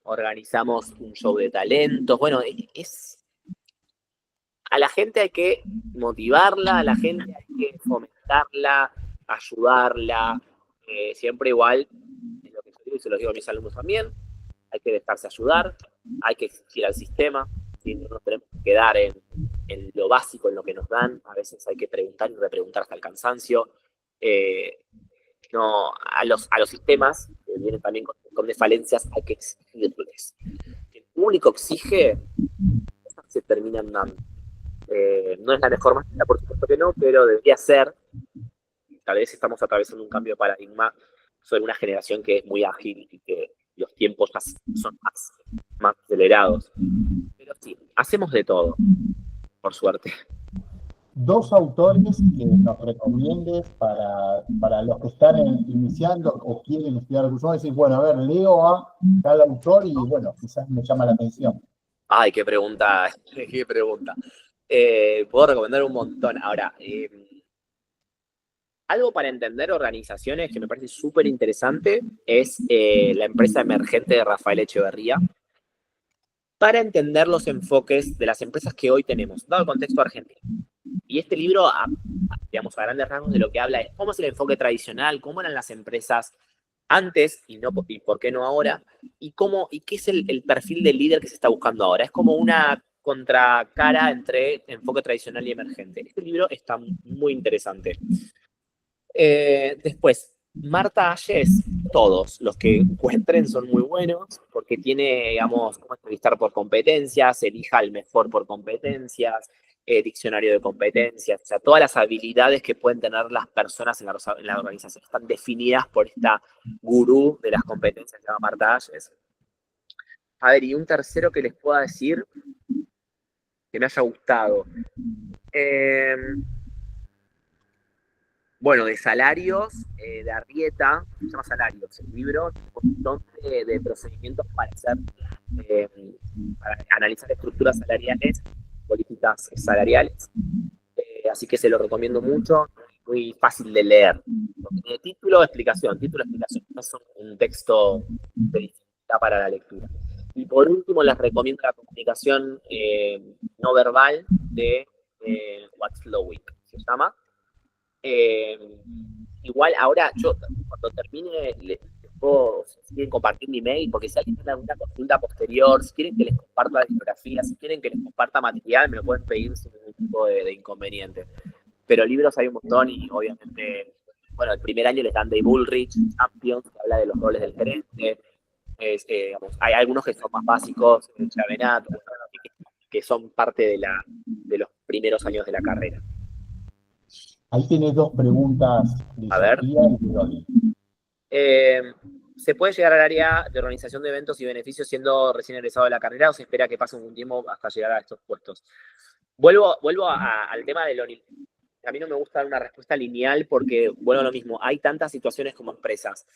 Organizamos un show de talentos. Bueno, a la gente hay que motivarla, a la gente hay que fomentarla, ayudarla. Siempre igual, es lo que yo digo y se lo digo a mis alumnos también, hay que dejarse ayudar, hay que exigir al sistema, ¿sí? No nos tenemos que quedar en lo básico, en lo que nos dan. A veces hay que preguntar y repreguntar hasta el cansancio. No, a los sistemas que vienen también con desfalencias hay que exigirles. El público exige, se terminan dando. No es la mejor manera, por supuesto que no, pero debería ser. Tal vez estamos atravesando un cambio de paradigma sobre una generación que es muy ágil y que los tiempos ya son más acelerados. Pero sí, hacemos de todo, por suerte. 2 autores que nos recomiendes para los que están iniciando o quieren estudiar recursos humanos, decir, bueno, a ver, leo a tal autor y bueno, quizás me llama la atención. Ay, qué pregunta, qué pregunta. Puedo recomendar un montón. Ahora, algo para entender organizaciones que me parece súper interesante es la empresa emergente de Rafael Echeverría, para entender los enfoques de las empresas que hoy tenemos, dado el contexto argentino. Y este libro, digamos, a grandes rasgos de lo que habla es cómo es el enfoque tradicional, cómo eran las empresas antes y por qué no ahora, y qué es el perfil del líder que se está buscando ahora. Es como una contracara entre enfoque tradicional y emergente. Este libro está muy interesante. Después, Marta Hayes, todos los que encuentren son muy buenos, porque tiene, digamos, cómo entrevistar por competencias, elija al mejor por competencias, diccionario de competencias, o sea, todas las habilidades que pueden tener las personas en la organización están definidas por esta gurú de las competencias que se llama Marta Hayes. A ver, y un tercero que les pueda decir que me haya gustado. Bueno, de salarios, de Arrieta, se llama Salarios, el libro, un montón de procedimientos para analizar estructuras salariales, políticas salariales. Así que se lo recomiendo mucho, muy fácil de leer. Título, explicación, no es un texto de dificultad para la lectura. Y por último, les recomiendo la comunicación no verbal de Watzlawick, se llama. Igual ahora yo cuando termine les puedo, si quieren compartir mi mail, porque si alguien tiene alguna consulta posterior, si quieren que les comparta la bibliografía, si quieren que les comparta material, me lo pueden pedir sin ningún tipo de inconveniente. Pero libros hay un montón y obviamente, bueno, el primer año les dan Dave Ulrich, Champions, que habla de los roles del gerente. Digamos, hay algunos que son más básicos, Chavenato, que son parte de los primeros años de la carrera. Ahí tienes 2 preguntas de Sofía y de Dolly. ¿Se puede llegar al área de organización de eventos y beneficios siendo recién egresado de la carrera o se espera que pase un tiempo hasta llegar a estos puestos? Vuelvo al tema de lo... A mí no me gusta dar una respuesta lineal porque, bueno, lo mismo, hay tantas situaciones como empresas.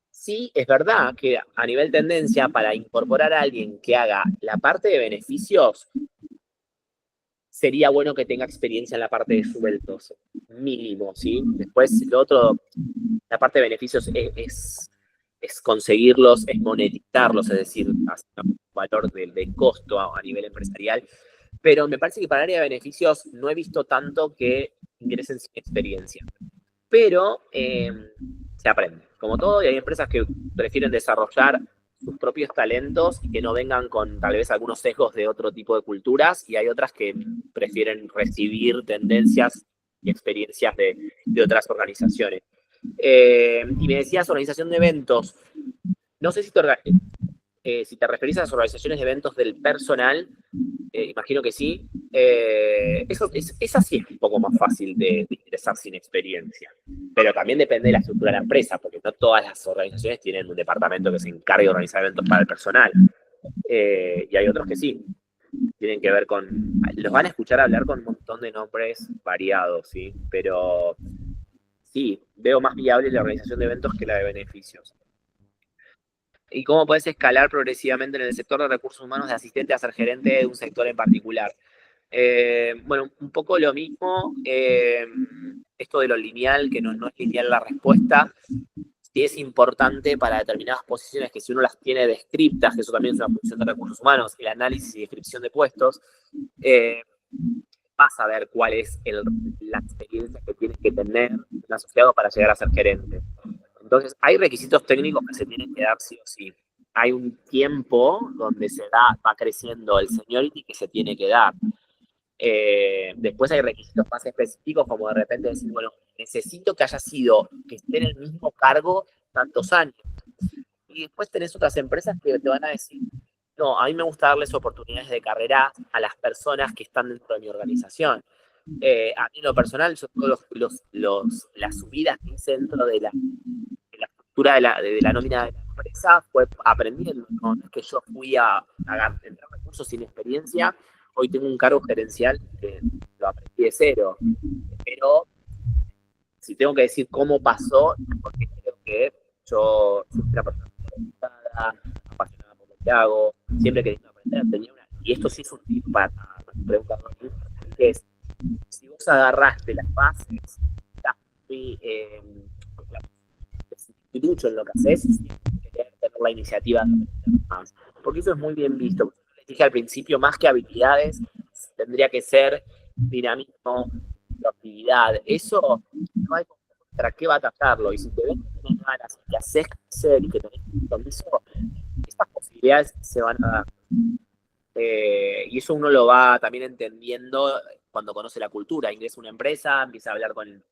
Sí, es verdad que a nivel tendencia, para incorporar a alguien que haga la parte de beneficios, sería bueno que tenga experiencia en la parte de sueldos, mínimo, ¿sí? Después, lo otro, la parte de beneficios es conseguirlos, es monetizarlos, es decir, hacer un valor del costo a nivel empresarial. Pero me parece que para el área de beneficios no he visto tanto que ingresen sin experiencia. Pero se aprende, como todo, y hay empresas que prefieren desarrollar sus propios talentos y que no vengan con tal vez algunos sesgos de otro tipo de culturas, y hay otras que prefieren recibir tendencias y experiencias de otras organizaciones. Y me decías organización de eventos. No sé si te referís a las organizaciones de eventos del personal, imagino que sí. Esa sí es un poco más fácil de ingresar sin experiencia, pero también depende de la estructura de la empresa, porque no todas las organizaciones tienen un departamento que se encargue de organizar eventos para el personal, y hay otros que sí, tienen que ver con... Los van a escuchar hablar con un montón de nombres variados, ¿sí? Pero sí, veo más viable la organización de eventos que la de beneficios. ¿Y cómo puedes escalar progresivamente en el sector de recursos humanos de asistente a ser gerente de un sector en particular? Bueno, un poco lo mismo, esto de lo lineal, que no es lineal la respuesta, sí es importante para determinadas posiciones que si uno las tiene descriptas, que eso también es una función de recursos humanos, el análisis y descripción de puestos, vas a ver cuál es la experiencia que tienes que tener un asociado para llegar a ser gerente. Entonces, hay requisitos técnicos que se tienen que dar sí o sí. Hay un tiempo donde va creciendo el seniority que se tiene que dar. Después hay requisitos más específicos, como de repente decir, bueno, necesito que esté en el mismo cargo tantos años. Y después tenés otras empresas que te van a decir, no, a mí me gusta darles oportunidades de carrera a las personas que están dentro de mi organización. A mí en lo personal, yo todas las subidas que hice dentro de la estructura de la nómina de la empresa fue aprendiendo, ¿no? No es que yo fui a entrar recursos sin experiencia. Hoy tengo un cargo gerencial que lo aprendí de cero. Pero si tengo que decir cómo pasó, porque creo que yo soy una persona organizada, apasionada por lo que hago, siempre queriendo aprender, y esto sí es un tip para preguntarlo, que es, si vos agarraste las bases, estás muy mucho en lo que haces, tener la iniciativa de aprender más. Porque eso es muy bien visto. Como les dije al principio, más que habilidades, tendría que ser dinamismo, proactividad. Eso no hay contra qué batallarlo. Y si te ves que tenés ganas, que haces crecer y que tenés compromiso, estas posibilidades se van a dar. Y eso uno lo va también entendiendo cuando conoce la cultura. Ingresa a una empresa, empieza a hablar con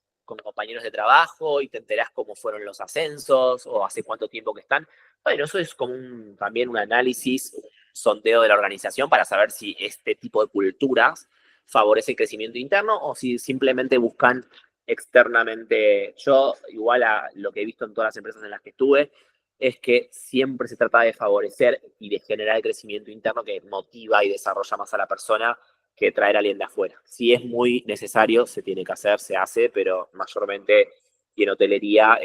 compañeros de trabajo y te enterás cómo fueron los ascensos o hace cuánto tiempo que están. Bueno, eso es como también un análisis, un sondeo de la organización para saber si este tipo de culturas favorece el crecimiento interno o si simplemente buscan externamente. Yo, igual a lo que he visto en todas las empresas en las que estuve, es que siempre se trata de favorecer y de generar el crecimiento interno que motiva y desarrolla más a la persona que traer a alguien de afuera. Si es muy necesario, se tiene que hacer, se hace, pero mayormente y en hotelería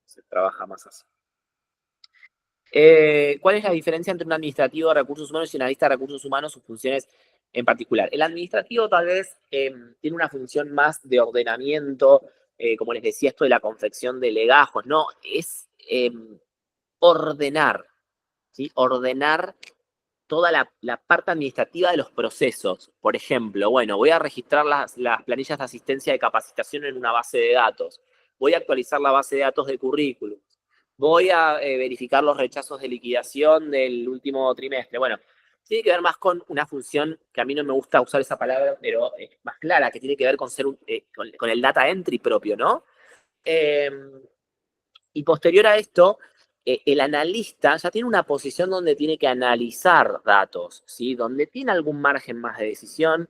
se trabaja más así. ¿Cuál es la diferencia entre un administrativo de recursos humanos y un analista de recursos humanos, sus funciones en particular? El administrativo tal vez tiene una función más de ordenamiento, como les decía, esto de la confección de legajos, ¿no? Es ordenar, ¿sí? Ordenar toda la parte administrativa de los procesos. Por ejemplo, bueno, voy a registrar las planillas de asistencia de capacitación en una base de datos. Voy a actualizar la base de datos de currículum. Voy a verificar los rechazos de liquidación del último trimestre. Bueno, tiene que ver más con una función que a mí no me gusta usar esa palabra, pero es más clara, que tiene que ver con ser con el data entry propio, ¿no? Y posterior a esto, el analista ya tiene una posición donde tiene que analizar datos, ¿sí? Donde tiene algún margen más de decisión,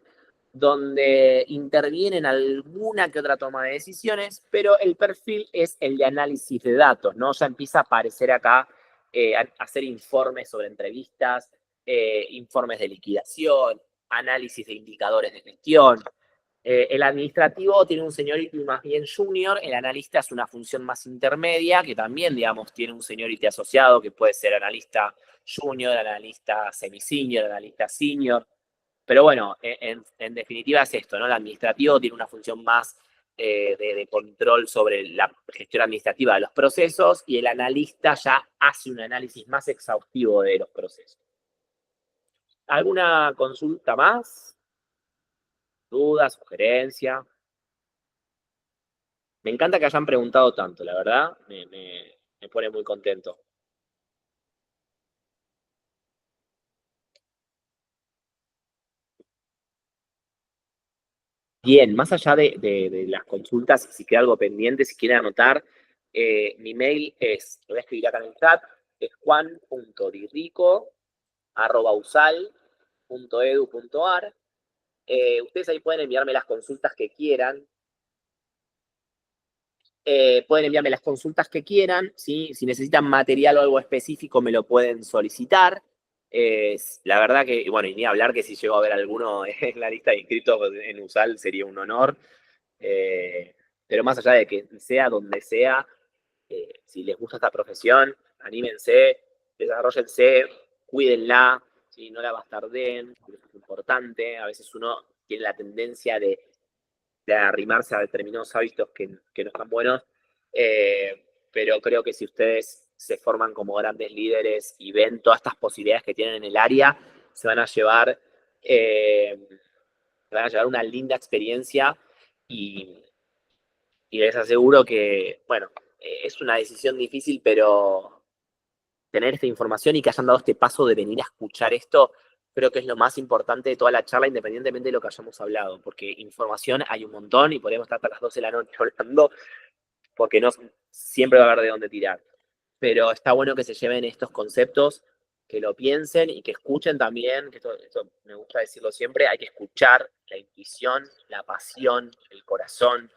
donde interviene en alguna que otra toma de decisiones, pero el perfil es el de análisis de datos, ¿no? Ya empieza a aparecer acá, hacer informes sobre entrevistas, informes de liquidación, análisis de indicadores de gestión. El administrativo tiene un seniority más bien junior, el analista es una función más intermedia, que también, digamos, tiene un seniority asociado, que puede ser analista junior, analista semi-senior, analista senior. Pero bueno, en definitiva es esto, ¿no? El administrativo tiene una función más de control sobre la gestión administrativa de los procesos y el analista ya hace un análisis más exhaustivo de los procesos. ¿Alguna consulta más? ¿Duda, sugerencia? Me encanta que hayan preguntado tanto, la verdad, me pone muy contento. Bien, más allá de las consultas, si queda algo pendiente, si quieren anotar, mi mail es, lo voy a escribir acá en el chat, es juan.dirrico@usal.edu.ar. Ustedes ahí pueden enviarme las consultas que quieran. Pueden enviarme las consultas que quieran, ¿sí? Si necesitan material o algo específico me lo pueden solicitar. La verdad que, bueno, y ni hablar que si llego a ver alguno en la lista de inscritos en USAL sería un honor. Pero más allá de que sea donde sea, si les gusta esta profesión, anímense, desarróllense, cuídenla, ¿sí? No la bastardeen, eso es importante. A veces uno tiene la tendencia de arrimarse a determinados hábitos que no están buenos, pero creo que si ustedes se forman como grandes líderes y ven todas estas posibilidades que tienen en el área, se van a llevar una linda experiencia y les aseguro que, bueno, es una decisión difícil, pero tener esta información y que hayan dado este paso de venir a escuchar esto, creo que es lo más importante de toda la charla, independientemente de lo que hayamos hablado, porque información hay un montón y podemos estar hasta las 12 de la noche hablando, porque no siempre va a haber de dónde tirar. Pero está bueno que se lleven estos conceptos, que lo piensen y que escuchen también, que esto me gusta decirlo siempre, hay que escuchar la intuición, la pasión, el corazón,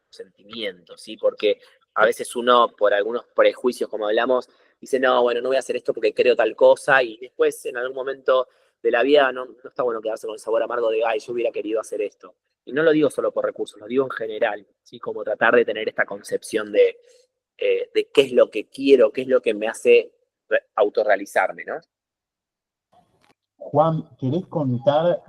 los sentimientos, ¿sí? Porque a veces uno, por algunos prejuicios, como hablamos, dice, no, bueno, no voy a hacer esto porque creo tal cosa, y después en algún momento de la vida no está bueno quedarse con el sabor amargo de, ay, yo hubiera querido hacer esto. Y no lo digo solo por recursos, lo digo en general, ¿sí? Como tratar de tener esta concepción de qué es lo que quiero, qué es lo que me hace autorrealizarme, ¿no? Juan, ¿querés contar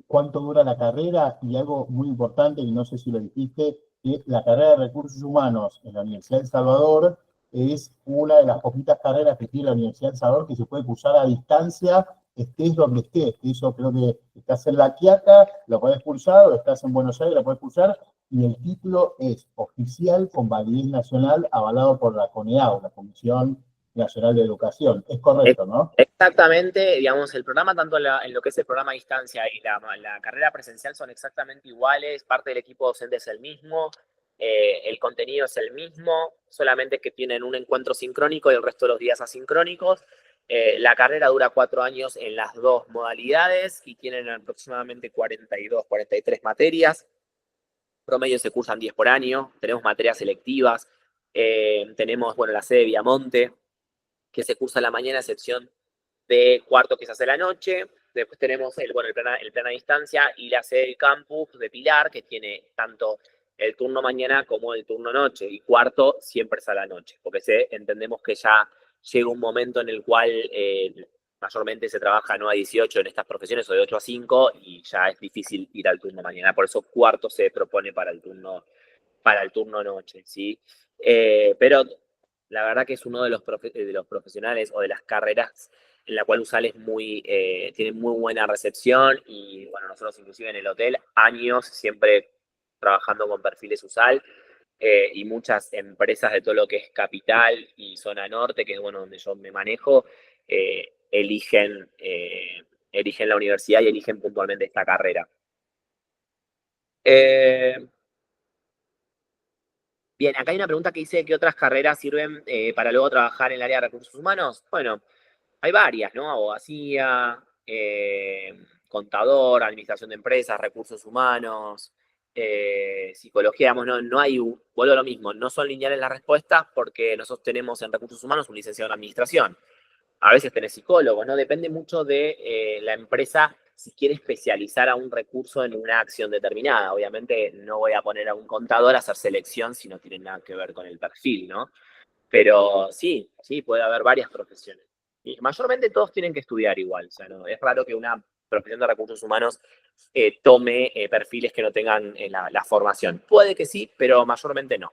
cuánto dura la carrera? Y algo muy importante, y no sé si lo dijiste, que la carrera de Recursos Humanos en la Universidad de El Salvador es una de las poquitas carreras que tiene la Universidad de El Salvador que se puede cursar a distancia, estés donde estés. Eso creo que estás en La Quiaca, lo podés cursar, o estás en Buenos Aires, lo podés cursar, y el título es oficial con validez nacional avalado por la CONEAU, la Comisión Nacional de Educación. Es correcto, ¿no? Exactamente, digamos, el programa, tanto en lo que es el programa a distancia y la carrera presencial son exactamente iguales, parte del equipo docente es el mismo, el contenido es el mismo, solamente que tienen un encuentro sincrónico y el resto de los días asincrónicos. La carrera dura 4 años en las dos modalidades y tienen aproximadamente 42, 43 materias. Promedio se cursan 10 por año, tenemos materias selectivas, tenemos, bueno, la sede de Viamonte, que se cursa a la mañana, a excepción de cuarto que se hace la noche. Después tenemos el plan a distancia y la sede del campus de Pilar, que tiene tanto el turno mañana como el turno noche. Y cuarto siempre es a la noche, porque entendemos que ya llega un momento en el cual mayormente se trabaja no a 18 en estas profesiones o de 8 a 5 y ya es difícil ir al turno mañana. Por eso cuarto se propone para el turno noche, ¿sí? Pero la verdad que es uno de los profesionales o de las carreras en la cual USAL tiene muy buena recepción y bueno, nosotros inclusive en el hotel, años siempre trabajando con perfiles USAL y muchas empresas de todo lo que es capital y zona norte, que es bueno, donde yo me manejo, eligen la universidad y eligen puntualmente esta carrera. Bien, acá hay una pregunta que dice ¿qué otras carreras sirven para luego trabajar en el área de recursos humanos? Bueno, hay varias, ¿no? Abogacía, contador, administración de empresas, recursos humanos, psicología, digamos, no hay, vuelvo a lo mismo, no son lineales las respuestas porque nosotros tenemos en recursos humanos un licenciado en administración. A veces tenés psicólogos, ¿no? Depende mucho de la empresa si quiere especializar a un recurso en una acción determinada. Obviamente no voy a poner a un contador a hacer selección si no tiene nada que ver con el perfil, ¿no? Pero sí, puede haber varias profesiones. Y mayormente todos tienen que estudiar igual. O sea, no, es raro que una profesión de recursos humanos tome perfiles que no tengan la formación. Puede que sí, pero mayormente no.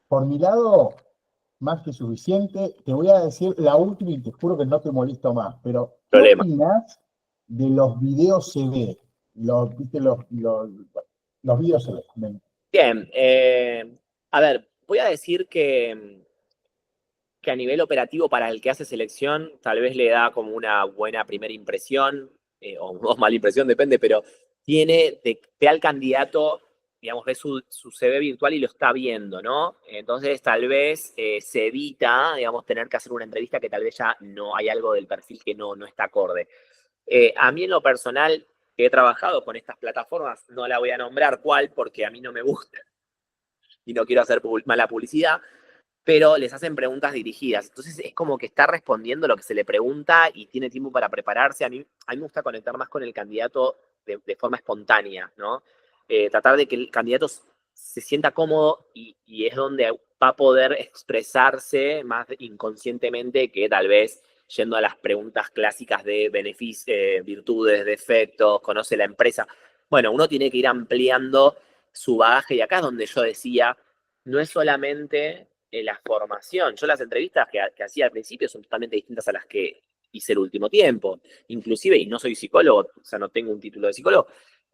Por mi lado, más que suficiente. Te voy a decir la última y te juro que no te molesto más, pero ¿qué Problema. opinas de los videos CD? ¿Viste los videos CD? Bien, a ver, voy a decir que a nivel operativo para el que hace selección tal vez le da como una buena primera impresión, o mala impresión, depende, pero ve al candidato, digamos, ve su CV virtual y lo está viendo, ¿no? Entonces tal vez se evita, digamos, tener que hacer una entrevista que tal vez ya no hay algo del perfil que no está acorde. A mí en lo personal, que he trabajado con estas plataformas, no la voy a nombrar cuál porque a mí no me gusta y no quiero hacer mala publicidad, pero les hacen preguntas dirigidas. Entonces es como que está respondiendo lo que se le pregunta y tiene tiempo para prepararse. A mí me gusta conectar más con el candidato de forma espontánea, ¿no? Tratar de que el candidato se sienta cómodo y es donde va a poder expresarse más inconscientemente que tal vez yendo a las preguntas clásicas de beneficios, virtudes, defectos, conoce la empresa. Bueno, uno tiene que ir ampliando su bagaje y acá es donde yo decía, no es solamente la formación. Yo las entrevistas que hacía al principio son totalmente distintas a las que hice el último tiempo. Inclusive, y no soy psicólogo, o sea, no tengo un título de psicólogo,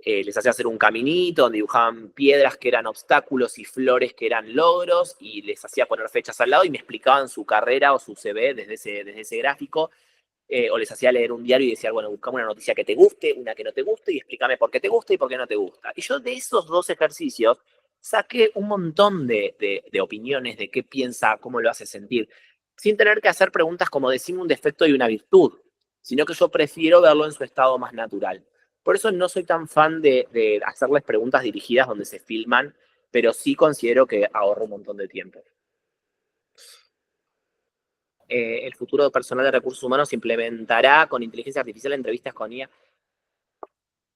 les hacía hacer un caminito donde dibujaban piedras que eran obstáculos y flores que eran logros y les hacía poner fechas al lado y me explicaban su carrera o su CV desde ese gráfico. O les hacía leer un diario y decía, bueno, buscame una noticia que te guste, una que no te guste y explícame por qué te gusta y por qué no te gusta. Y yo de esos 2 ejercicios saqué un montón de opiniones de qué piensa, cómo lo hace sentir, sin tener que hacer preguntas como decime un defecto y una virtud, sino que yo prefiero verlo en su estado más natural. Por eso no soy tan fan de hacerles preguntas dirigidas donde se filman, pero sí considero que ahorro un montón de tiempo. El futuro personal de recursos humanos se implementará con inteligencia artificial, entrevistas con IA.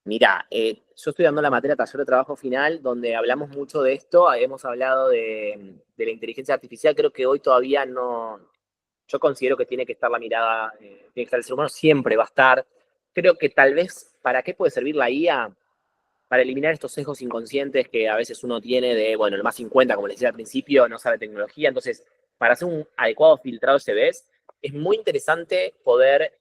Mirá, yo estoy dando la materia taller de trabajo final, donde hablamos mucho de esto, hemos hablado de la inteligencia artificial, creo que hoy todavía no, yo considero que tiene que estar la mirada, tiene que estar el ser humano, siempre va a estar. Creo que tal vez, ¿para qué puede servir la IA? Para eliminar estos sesgos inconscientes que a veces uno tiene de, bueno, el más 50, como les decía al principio, no sabe tecnología, entonces, para hacer un adecuado filtrado SBs, es muy interesante poder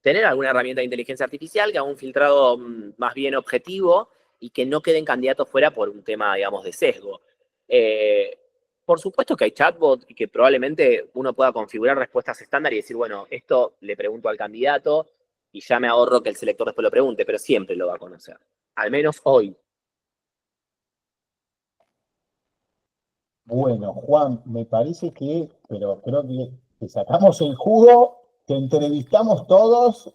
tener alguna herramienta de inteligencia artificial que haga un filtrado más bien objetivo y que no queden candidatos fuera por un tema, digamos, de sesgo. Eh, por supuesto que hay chatbot y que probablemente uno pueda configurar respuestas estándar y decir, bueno, esto le pregunto al candidato y ya me ahorro que el selector después lo pregunte, pero siempre lo va a conocer. Al menos hoy. Bueno, Juan, me parece que, pero creo que te sacamos el jugo, te entrevistamos todos.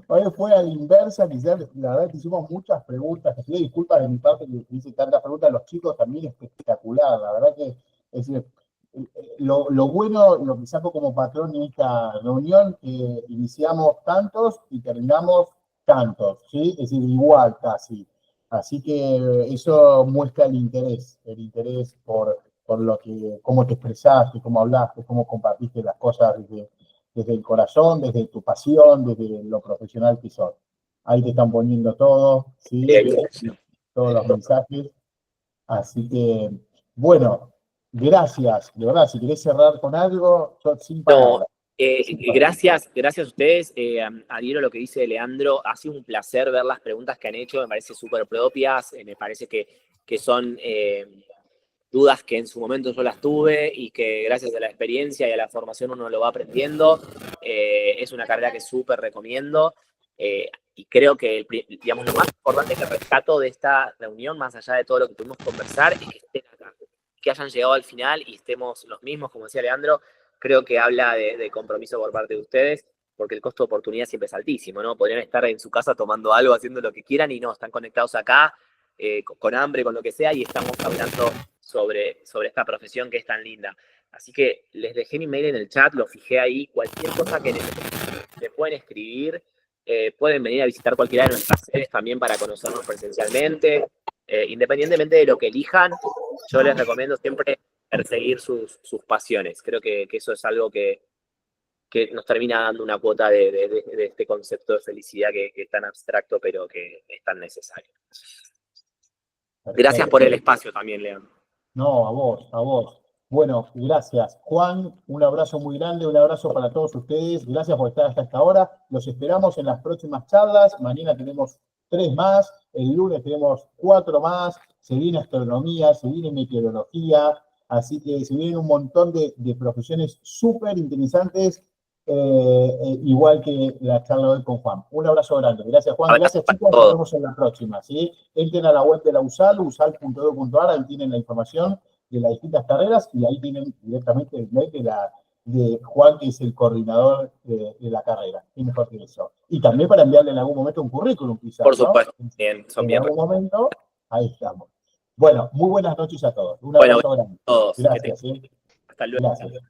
Hoy fue a la inversa, quizás la verdad que hicimos muchas preguntas. Te pido disculpas de mi parte que hice tantas preguntas. Los chicos también es espectacular. La verdad que es decir, lo bueno, lo que saco como patrón en esta reunión, iniciamos tantos y terminamos tantos, ¿sí? Es decir, igual casi. Así que eso muestra el interés por lo que, cómo te expresaste, cómo hablaste, cómo compartiste las cosas desde el corazón, desde tu pasión, desde lo profesional que sos. Ahí te están poniendo todo, ¿sí? Todos los mensajes. Así que, bueno, gracias, de verdad, si querés cerrar con algo, yo sin palabras. Gracias a ustedes. Adhiero a lo que dice Leandro. Ha sido un placer ver las preguntas que han hecho. Me parece súper propias. Me parece que son dudas que en su momento yo las tuve y que gracias a la experiencia y a la formación uno lo va aprendiendo. Es una carrera que súper recomiendo. Y creo que, digamos, lo más importante que rescato de esta reunión, más allá de todo lo que tuvimos que conversar, es que estén acá, que hayan llegado al final y estemos los mismos, como decía Leandro. Creo que habla de compromiso por parte de ustedes, porque el costo de oportunidad siempre es altísimo, ¿no? Podrían estar en su casa tomando algo, haciendo lo que quieran y no, están conectados acá, con hambre, con lo que sea, y estamos hablando sobre esta profesión que es tan linda. Así que les dejé mi mail en el chat, lo fijé ahí, cualquier cosa que necesiten, me pueden escribir, pueden venir a visitar cualquiera de nuestras sedes también para conocernos presencialmente. Independientemente de lo que elijan, yo les recomiendo siempre perseguir sus pasiones. Creo que eso es algo que nos termina dando una cuota de este concepto de felicidad que es tan abstracto, pero que es tan necesario. Gracias por el espacio también, Leandro. No, a vos, a vos. Bueno, gracias. Juan, un abrazo muy grande, un abrazo para todos ustedes. Gracias por estar hasta esta hora. Los esperamos en las próximas charlas. Mañana tenemos 3 más, el lunes tenemos 4 más. Se viene astronomía, se viene meteorología. Así que se vienen un montón de profesiones súper interesantes, igual que la charla de hoy con Juan. Un abrazo grande. Gracias, Juan. Gracias, chicos. Nos vemos en la próxima, ¿sí? Entren a la web de la USAL, usal.edu.ar, ahí tienen la información de las distintas carreras y ahí tienen directamente el mail de Juan, que es el coordinador de la carrera. ¿Qué mejor que eso? Y también para enviarle en algún momento un currículum, quizás, por supuesto, ¿no? bien, son en bien. algún momento, ahí estamos. Bueno, muy buenas noches a todos. Un abrazo grande. Todos. Gracias. Hasta luego. Gracias.